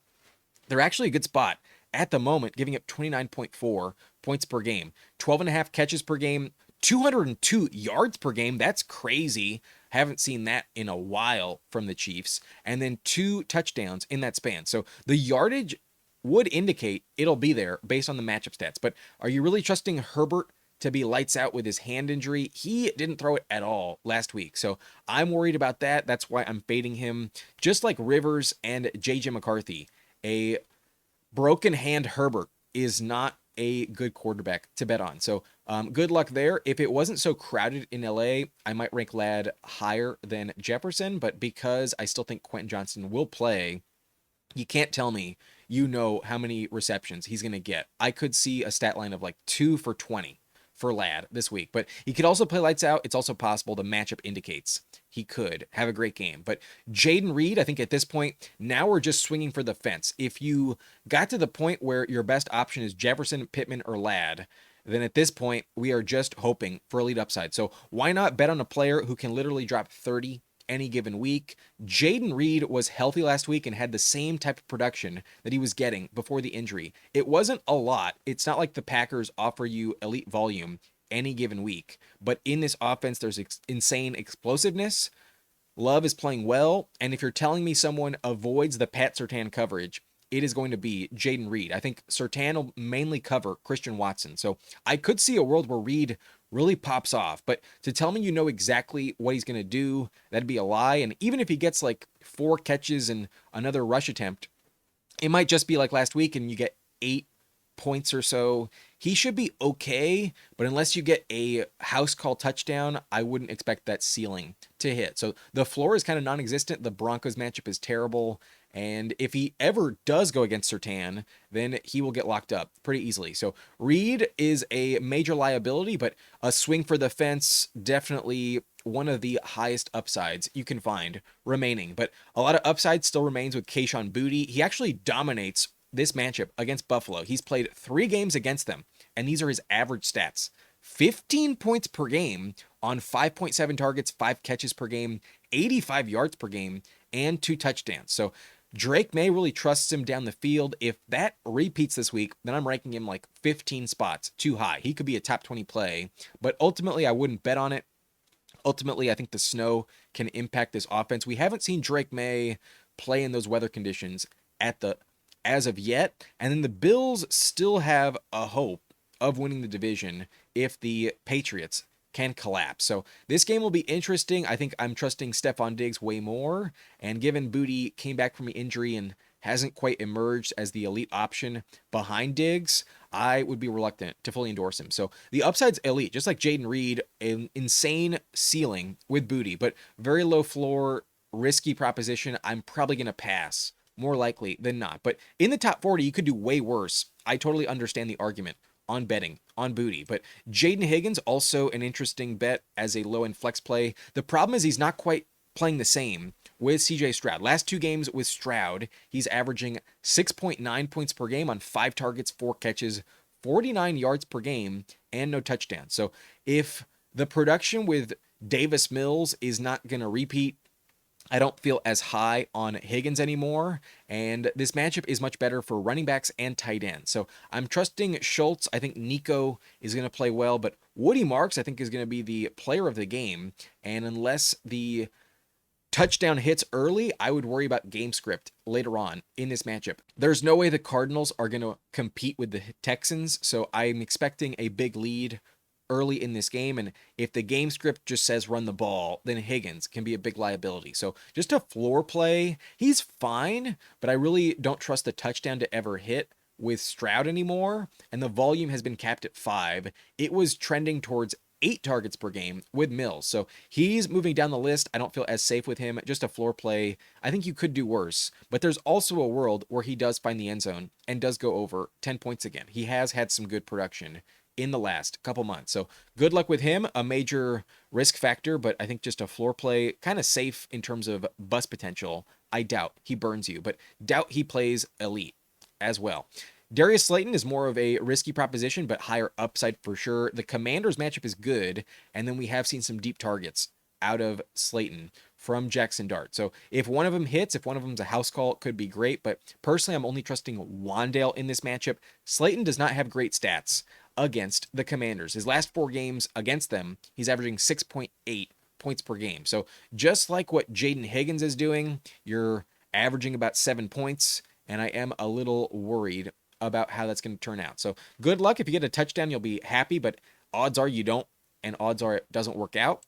They're actually a good spot at the moment, giving up 29.4 points per game, 12.5 catches per game, 202 yards per game. That's crazy. Haven't seen that in a while from the Chiefs. And then 2 touchdowns in that span. So the yardage would indicate it'll be there based on the matchup stats. But are you really trusting Herbert to be lights out with his hand injury? He didn't throw it at all last week. So I'm worried about that. That's why I'm fading him. Just like Rivers and JJ McCarthy, a broken hand Herbert is not a good quarterback to bet on. So Good luck there. If it wasn't so crowded in LA, I might rank Ladd higher than Jefferson, but because I still think Quentin Johnston will play, you can't tell me you know how many receptions he's going to get. I could see a stat line of like 2 for 20 for Ladd this week, but he could also play lights out. It's also possible the matchup indicates he could have a great game. But Jayden Reed, I think at this point, now we're just swinging for the fence. If you got to the point where your best option is Jefferson, Pittman, or Ladd, then at this point, we are just hoping for elite upside. So why not bet on a player who can literally drop 30 any given week? Jayden Reed was healthy last week and had the same type of production that he was getting before the injury. It wasn't a lot. It's not like the Packers offer you elite volume any given week, but in this offense, there's insane explosiveness. Love is playing well, and if you're telling me someone avoids the Pat Surtain coverage, it is going to be Jayden Reed. I think Surtain will mainly cover Christian Watson. So I could see a world where Reed really pops off. But to tell me you know exactly what he's going to do, that'd be a lie. And even if he gets like 4 catches and another rush attempt, it might just be like last week and you get 8 points or so. He should be okay, but unless you get a house call touchdown, I wouldn't expect that ceiling to hit. So the floor is kind of non-existent. The Broncos matchup is terrible. And if he ever does go against Surtain, then he will get locked up pretty easily. So Reed is a major liability, but a swing for the fence, definitely one of the highest upsides you can find remaining. But a lot of upside still remains with Kayshon Boutte. He actually dominates this matchup against Buffalo. He's played 3 games against them, and these are his average stats. 15 points per game on 5.7 targets, 5 catches per game, 85 yards per game, and 2 touchdowns. So Drake May really trusts him down the field. If that repeats this week, then I'm ranking him like 15 spots too high. He could be a top 20 play, but ultimately I wouldn't bet on it. Ultimately, I think the snow can impact this offense. We haven't seen Drake May play in those weather conditions as of yet, and then the Bills still have a hope of winning the division if the Patriots can collapse. So this game will be interesting. I think I'm trusting Stefon Diggs way more, and given Boutte came back from an injury and hasn't quite emerged as the elite option behind Diggs, I would be reluctant to fully endorse him. So the upside's elite, just like Jayden Reed, an insane ceiling with Boutte, but very low floor, risky proposition. I'm probably going to pass more likely than not. But in the top 40, you could do way worse. I totally understand the argument on betting on Boutte. But Jayden Higgins, also an interesting bet as a low-end flex play. The problem is he's not quite playing the same with CJ Stroud. Last 2 games with Stroud, he's averaging 6.9 points per game on 5 targets, 4 catches, 49 yards per game, and no touchdowns. So if the production with Davis Mills is not going to repeat, I don't feel as high on Higgins anymore, and this matchup is much better for running backs and tight ends. So I'm trusting Schultz. I think Nico is going to play well, but Woody Marks I think is going to be the player of the game, and unless the touchdown hits early, I would worry about game script later on in this matchup. There's no way the Cardinals are going to compete with the Texans, so I'm expecting a big lead early in this game, and if the game script just says run the ball, then Higgins can be a big liability. So just a floor play, he's fine, but I really don't trust the touchdown to ever hit with Stroud anymore, and the volume has been capped at 5. It was trending towards 8 targets per game with Mills, so he's moving down the list. I don't feel as safe with him. Just a floor play. I think you could do worse, but there's also a world where he does find the end zone and does go over 10 points again. He has had some good production in the last couple months. So good luck with him. A major risk factor, but I think just a floor play, kind of safe in terms of bust potential. I doubt he burns you, but doubt he plays elite as well. Darius Slayton is more of a risky proposition, but higher upside for sure. The Commanders matchup is good, and then we have seen some deep targets out of Slayton from Jackson Dart. So if one of them hits, if one of them's a house call, it could be great, but personally, I'm only trusting WanDale in this matchup. Slayton does not have great stats against the Commanders. His last 4 games against them, he's averaging 6.8 points per game. So just like what Jayden Higgins is doing, you're averaging about 7 points, and I am a little worried about how that's going to turn out. So good luck. If you get a touchdown, you'll be happy, but odds are you don't, and odds are it doesn't work out.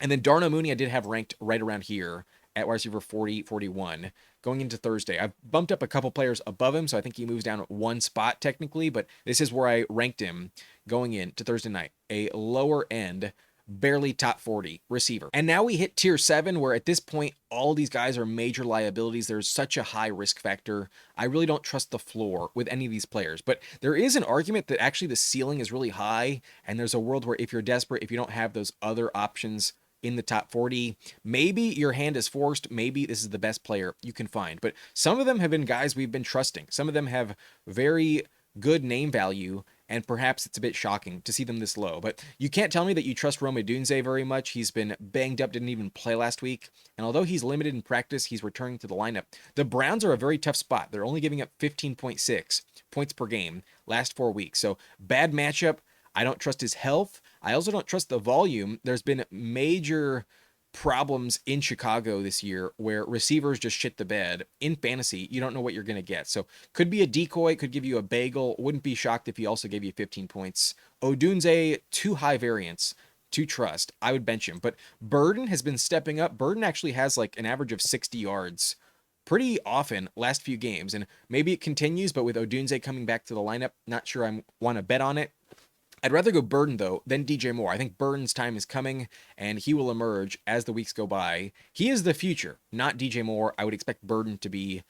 And then Darnell Mooney I did have ranked right around here at wide receiver 40, 41 going into Thursday. I've bumped up a couple players above him, so I think he moves down one spot technically, but this is where I ranked him going into Thursday night. A lower end, barely top 40 receiver. And now we hit tier 7, where at this point, all these guys are major liabilities. There's such a high risk factor. I really don't trust the floor with any of these players. But there is an argument that actually the ceiling is really high, and there's a world where if you're desperate, if you don't have those other options in the top 40, maybe your hand is forced. Maybe this is the best player you can find. But some of them have been guys we've been trusting. Some of them have very good name value, and perhaps it's a bit shocking to see them this low. But you can't tell me that you trust Rome Odunze very much. He's been banged up, didn't even play last week. And although he's limited in practice, he's returning to the lineup. The Browns are a very tough spot. They're only giving up 15.6 points per game last 4 weeks. So bad matchup. I don't trust his health. I also don't trust the volume. There's been major problems in Chicago this year where receivers just shit the bed. In fantasy, you don't know what you're going to get. So could be a decoy, could give you a bagel. Wouldn't be shocked if he also gave you 15 points. Odunze, too high variance to trust. I would bench him. But Burden has been stepping up. Burden actually has like an average of 60 yards pretty often last few games. And maybe it continues, but with Odunze coming back to the lineup, not sure I want to bet on it. I'd rather go Burden, though, than DJ Moore. I think Burden's time is coming, and he will emerge as the weeks go by. He is the future, not DJ Moore. I would expect Burden to be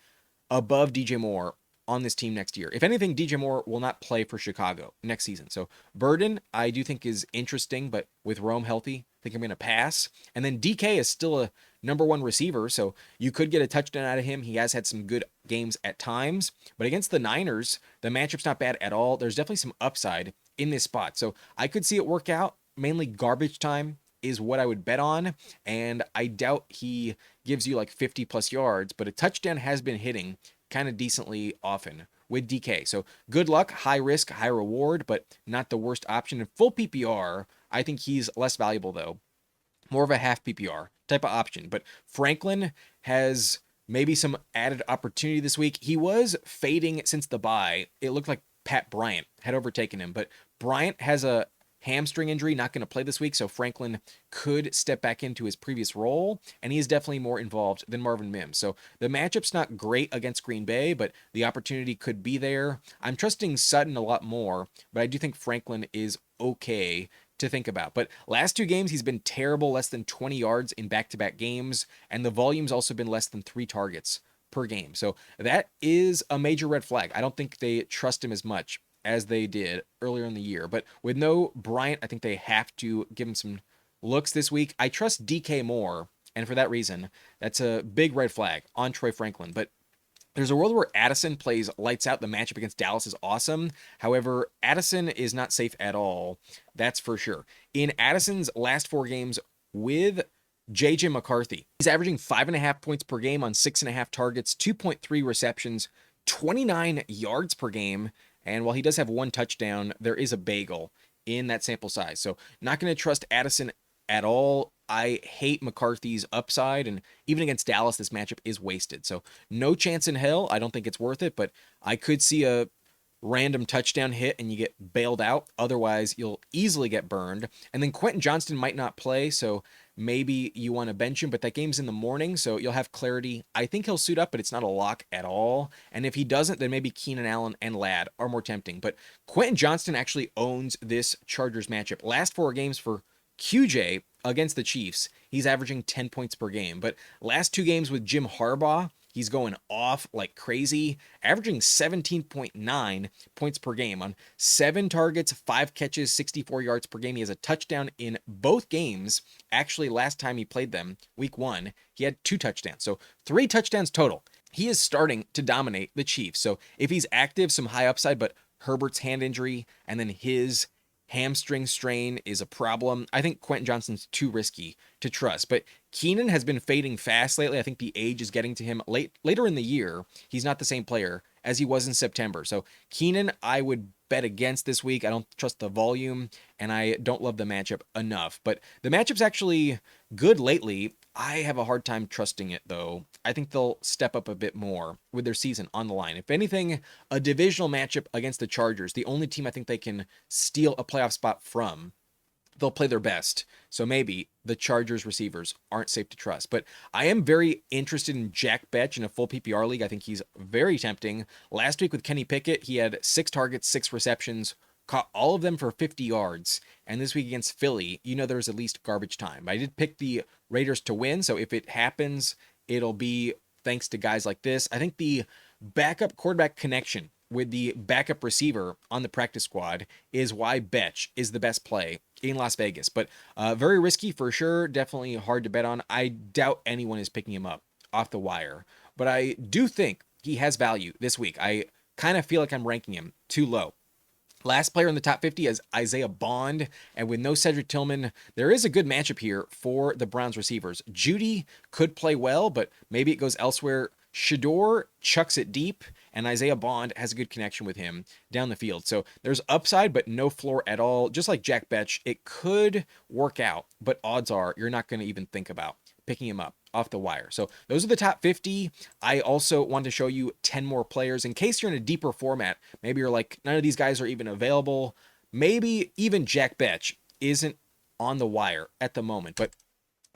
above DJ Moore on this team next year. If anything, DJ Moore will not play for Chicago next season. So Burden, I do think is interesting, but with Rome healthy, I think I'm going to pass. And then DK is still a number 1 receiver, so you could get a touchdown out of him. He has had some good games at times, but against the Niners, the matchup's not bad at all. There's definitely some upside in this spot. So I could see it work out. Mainly garbage time is what I would bet on. And I doubt he gives you like 50 plus yards, but a touchdown has been hitting kind of decently often with DK. So good luck, high risk, high reward, but not the worst option. In full PPR, I think he's less valuable though. More of a half PPR type of option. But Franklin has maybe some added opportunity this week. He was fading since the bye. It looked like Pat Bryant had overtaken him, but Bryant has a hamstring injury, not going to play this week, so Franklin could step back into his previous role, and he is definitely more involved than Marvin Mims. So the matchup's not great against Green Bay, but the opportunity could be there. I'm trusting Sutton a lot more, but I do think Franklin is okay to think about. But last 2 games, he's been terrible, less than 20 yards in back-to-back games, and the volume's also been less than 3 targets per game. So that is a major red flag. I don't think they trust him as much as they did earlier in the year. But with no Bryant, I think they have to give him some looks this week. I trust DK more, and for that reason, that's a big red flag on Troy Franklin. But there's a world where Addison plays lights out. The matchup against Dallas is awesome. However, Addison is not safe at all. That's for sure. In Addison's last 4 games with JJ McCarthy, he's averaging 5.5 points per game on 6.5 targets, 2.3 receptions, 29 yards per game. And while he does have 1 touchdown, there is a bagel in that sample size. So not going to trust Addison at all. I hate McCarthy's upside, and even against Dallas, this matchup is wasted. So no chance in hell. I don't think it's worth it, but I could see a random touchdown hit and you get bailed out. Otherwise, you'll easily get burned. And then Quentin Johnston might not play, so maybe you want to bench him, but that game's in the morning, so you'll have clarity. I think he'll suit up, but it's not a lock at all. And if he doesn't, then maybe Keenan Allen and Ladd are more tempting. But Quentin Johnston actually owns this Chargers matchup. Last 4 games for QJ against the Chiefs, he's averaging 10 points per game. But last 2 games with Jim Harbaugh, he's going off like crazy, averaging 17.9 points per game on 7 targets, 5 catches, 64 yards per game. He has a touchdown in both games. Actually, last time he played them, week 1, he had 2 touchdowns. So 3 touchdowns total. He is starting to dominate the Chiefs. So if he's active, some high upside, but Herbert's hand injury and then his hamstring strain is a problem. I think Quentin Johnston's too risky to trust, but Keenan has been fading fast lately. I think the age is getting to him later in the year. He's not the same player as he was in September. So Keenan, I would bet against this week. I don't trust the volume, and I don't love the matchup enough. But the matchup's actually good lately. I have a hard time trusting it, though. I think they'll step up a bit more with their season on the line. If anything, a divisional matchup against the Chargers, the only team I think they can steal a playoff spot from. they'll play their best. So maybe the Chargers receivers aren't safe to trust. But I am very interested in Jack Betch in a full PPR league. I think he's very tempting. Last week with Kenny Pickett, he had 6 targets, 6 receptions, caught all of them for 50 yards. And this week against Philly, there's at least garbage time. I did pick the Raiders to win, so if it happens, it'll be thanks to guys like this. I think the backup quarterback connection with the backup receiver on the practice squad is why Betch is the best play in Las Vegas. But very risky for sure. Definitely hard to bet on. I doubt anyone is picking him up off the wire. But I do think he has value this week. I kind of feel like I'm ranking him too low. Last player in the top 50 is Isaiah Bond. And with no Cedric Tillman, there is a good matchup here for the Browns receivers. Judy could play well, but maybe it goes elsewhere. Shador chucks it deep, and Isaiah Bond has a good connection with him down the field. So there's upside, but no floor at all. Just like Jack Betch, it could work out, but odds are you're not going to even think about picking him up off the wire. So those are the top 50. I also want to show you 10 more players in case you're in a deeper format. Maybe you're like, none of these guys are even available. Maybe even Jack Betch isn't on the wire at the moment, but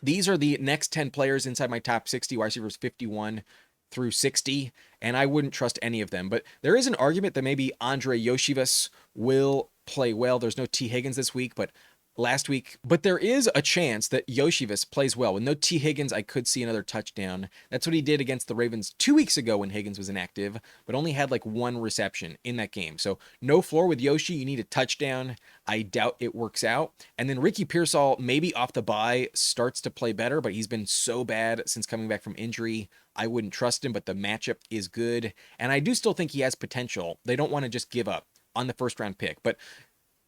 these are the next 10 players inside my top 60 wide receivers 51 through 60, and I wouldn't trust any of them. But there is an argument that maybe Andre Yoshivas will play well. There's no T. Higgins this week, but last week. But there is a chance that Yoshivas plays well. With no T. Higgins, I could see another touchdown. That's what he did against the Ravens 2 weeks ago when Higgins was inactive, but only had like 1 reception in that game. So no floor with Yoshi. You need a touchdown. I doubt it works out. And then Ricky Pearsall, maybe off the bye, starts to play better, but he's been so bad since coming back from injury. I wouldn't trust him, but the matchup is good. And I do still think he has potential. They don't want to just give up on the first round pick. But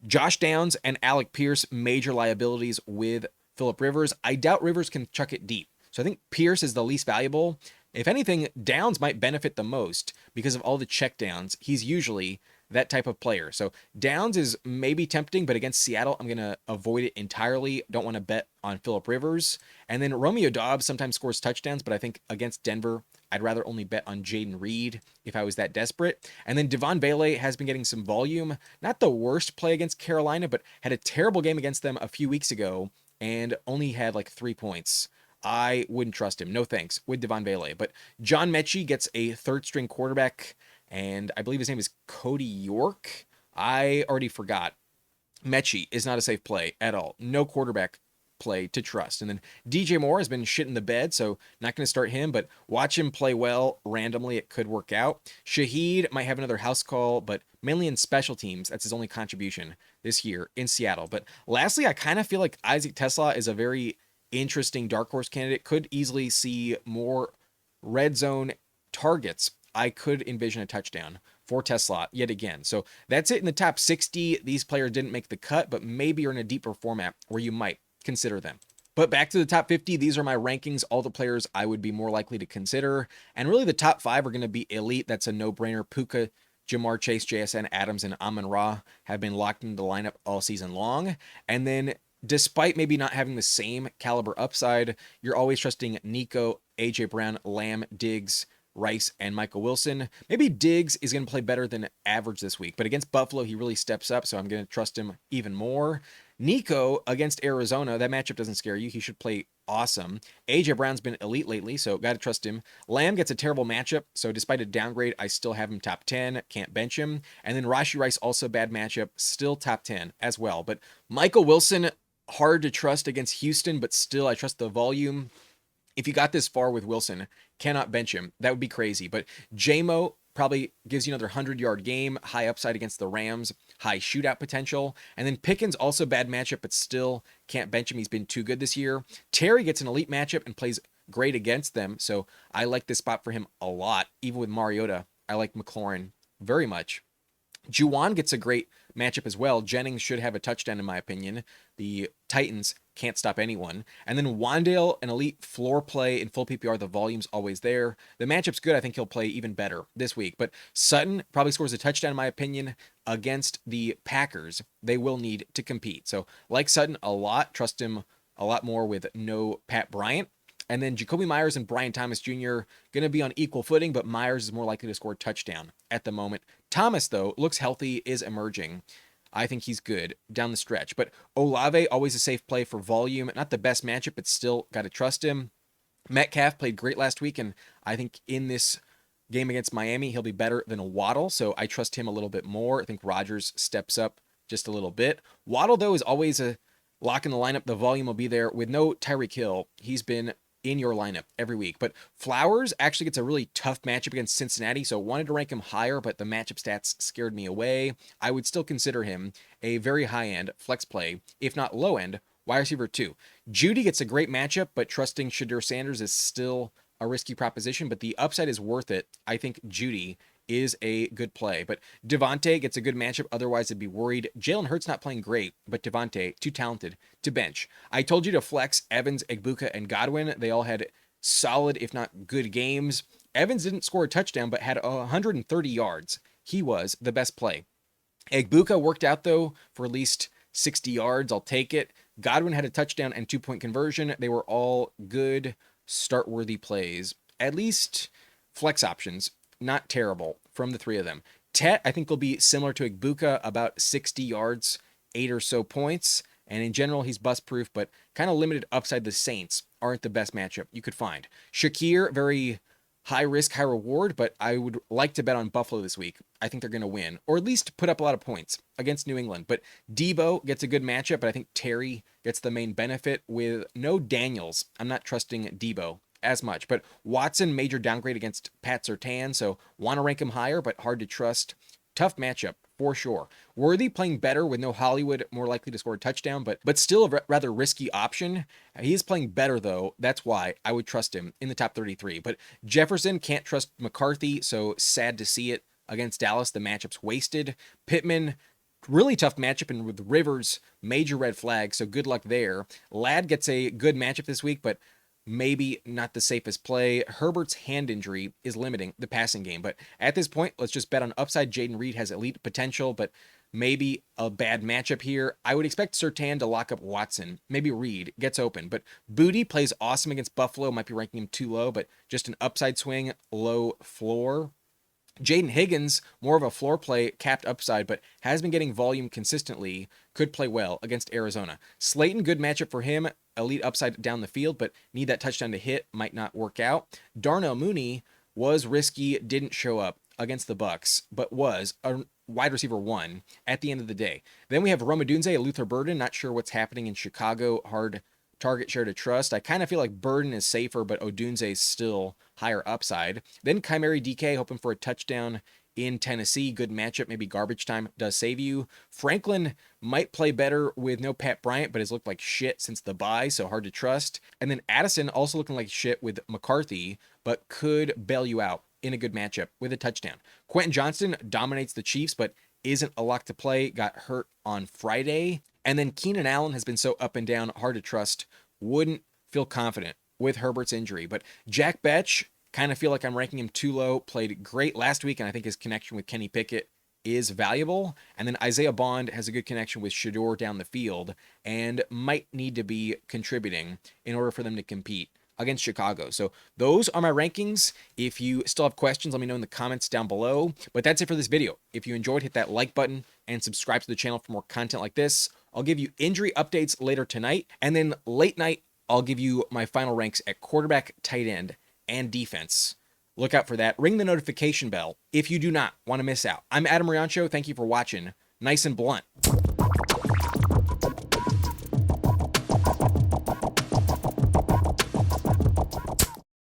Josh Downs and Alec Pierce, major liabilities with Phillip Rivers. I doubt Rivers can chuck it deep. So I think Pierce is the least valuable. If anything, Downs might benefit the most because of all the checkdowns. He's usually that type of player. So Downs is maybe tempting, but against Seattle, I'm going to avoid it entirely. Don't want to bet on Phillip Rivers. And then Romeo Doubs sometimes scores touchdowns, but I think against Denver, I'd rather only bet on Jayden Reed if I was that desperate. And then Devon Bailey has been getting some volume. Not the worst play against Carolina, but had a terrible game against them a few weeks ago and only had like 3 points. I wouldn't trust him. No thanks with Devon Bailey. But John Mechie gets a third string quarterback, and I believe his name is Cody York. I already forgot. Mechie is not a safe play at all. No quarterback play to trust. And then DJ Moore has been shit in the bed, so not going to start him, but watch him play well randomly. It could work out. Shaheed might have another house call, but mainly in special teams. That's his only contribution this year in Seattle. But lastly, I kind of feel like Isaac Tesla is a very interesting dark horse candidate. Could easily see more red zone targets. I could envision a touchdown for Tesla yet again. So that's it in the top 60. These players didn't make the cut, but maybe you're in a deeper format where you might consider them. But back to the top 50, these are my rankings, all the players I would be more likely to consider. And really the top 5 are going to be elite. That's a no-brainer. Puka, JaMarr Chase, JSN, Adams, and Amon-Ra have been locked into the lineup all season long. And then despite maybe not having the same caliber upside, you're always trusting Nico, AJ Brown, Lamb, Diggs, Rice, and Michael Wilson. Maybe Diggs is going to play better than average this week, but against Buffalo, he really steps up, so I'm going to trust him even more. Nico against Arizona, that matchup doesn't scare you. He should play awesome. AJ Brown's been elite lately, so got to trust him. Lamb gets a terrible matchup, so despite a downgrade, I still have him top 10. Can't bench him. And then Rashee Rice, also bad matchup, still top 10 as well. But Michael Wilson, hard to trust against Houston, but still I trust the volume. If you got this far with Wilson, cannot bench him. That would be crazy. But JMO probably gives you another 100-yard game, high upside against the Rams, high shootout potential. And then Pickens, also bad matchup, but still can't bench him. He's been too good this year. Terry gets an elite matchup and plays great against them. So I like this spot for him a lot. Even with Mariota, I like McLaurin very much. Jauan gets a great matchup as well. Jennings should have a touchdown in my opinion. The Titans can't stop anyone. And then WanDale, an elite floor play in full PPR. The volume's always there. The matchup's good. I think he'll play even better this week. But Sutton probably scores a touchdown in my opinion against the Packers. They will need to compete. So like Sutton a lot. Trust him a lot more with no Pat Bryant. And then Jakobi Meyers and Brian Thomas Jr. going to be on equal footing, but Myers is more likely to score a touchdown at the moment. Thomas, though, looks healthy, is emerging. I think he's good down the stretch. But Olave, always a safe play for volume. Not the best matchup, but still got to trust him. Metcalf played great last week, and I think in this game against Miami, he'll be better than a Waddle, so I trust him a little bit more. I think Rodgers steps up just a little bit. Waddle, though, is always a lock in the lineup. The volume will be there. With no Tyreek Hill, he's been in your lineup every week. But Flowers actually gets a really tough matchup against Cincinnati, so wanted to rank him higher, but the matchup stats scared me away. I would still consider him a very high-end flex play, if not low-end wide receiver 2. Judy gets a great matchup, but trusting Shedeur Sanders is still a risky proposition, but the upside is worth it. I think Judy is a good play, but Davante gets a good matchup. Otherwise, I'd be worried. Jalen Hurts not playing great, but Davante too talented to bench. I told you to flex Evans, Egbuka, and Godwin. They all had solid, if not good games. Evans didn't score a touchdown, but had 130 yards. He was the best play. Egbuka worked out, though, for at least 60 yards. I'll take it. Godwin had a touchdown and 2-point conversion. They were all good, start-worthy plays. At least flex options, not terrible from the 3 of them. Tet, I think, will be similar to Egbuka, about 60 yards, 8 or so points. And in general, he's bust-proof, but kind of limited upside. The Saints aren't the best matchup you could find. Shakir, very high risk, high reward, but I would like to bet on Buffalo this week. I think they're going to win, or at least put up a lot of points against New England. But Deebo gets a good matchup, but I think Terry gets the main benefit with no Daniels. I'm not trusting Deebo as much, but Watson, major downgrade against Pat Surtain, so want to rank him higher, but hard to trust. Tough matchup for sure. Worthy playing better with no Hollywood, more likely to score a touchdown, but still a rather risky option. He is playing better, though. That's why I would trust him in the top 33. But Jefferson, can't trust McCarthy, so sad to see it against Dallas. The matchup's wasted. Pittman, really tough matchup, and with Rivers, major red flag, so good luck there. Ladd gets a good matchup this week, but maybe not the safest play. Herbert's hand injury is limiting the passing game. But at this point, let's just bet on upside. Jayden Reed has elite potential, but maybe a bad matchup here. I would expect Surtain to lock up Watson. Maybe Reed gets open. But Boutte plays awesome against Buffalo. Might be ranking him too low, but just an upside swing, low floor. Jayden Higgins, more of a floor play, capped upside, but has been getting volume consistently. Could play well against Arizona. Slayton, good matchup for him. Elite upside down the field, but need that touchdown to hit. Might not work out. Darnell Mooney was risky, didn't show up against the Bucks, but was a wide receiver 1 at the end of the day. Then we have Rome Odunze, Luther Burden. Not sure what's happening in Chicago. Hard target share to trust. I kind of feel like Burden is safer, but Odunze is still higher upside. Then Chimere Dike, hoping for a touchdown in Tennessee. Good matchup. Maybe garbage time does save you. Franklin might play better with no Pat Bryant, but has looked like shit since the bye, so hard to trust. And then Addison also looking like shit with McCarthy, but could bail you out in a good matchup with a touchdown. Quentin Johnston dominates the Chiefs, but isn't a lock to play. Got hurt on Friday. And then Keenan Allen has been so up and down, hard to trust. Wouldn't feel confident with Herbert's injury. But Jack Betch, kind of feel like I'm ranking him too low. Played great last week, and I think his connection with Kenny Pickett is valuable. And then Isaiah Bond has a good connection with Shedeur down the field and might need to be contributing in order for them to compete against Chicago. So those are my rankings. If you still have questions, let me know in the comments down below. But that's it for this video. If you enjoyed, hit that like button and subscribe to the channel for more content like this. I'll give you injury updates later tonight. And then late night, I'll give you my final ranks at quarterback, tight end, and defense. Look out for that. Ring the notification bell if you do not want to miss out. I'm Adam Riancho. Thank you for watching. Nice and blunt.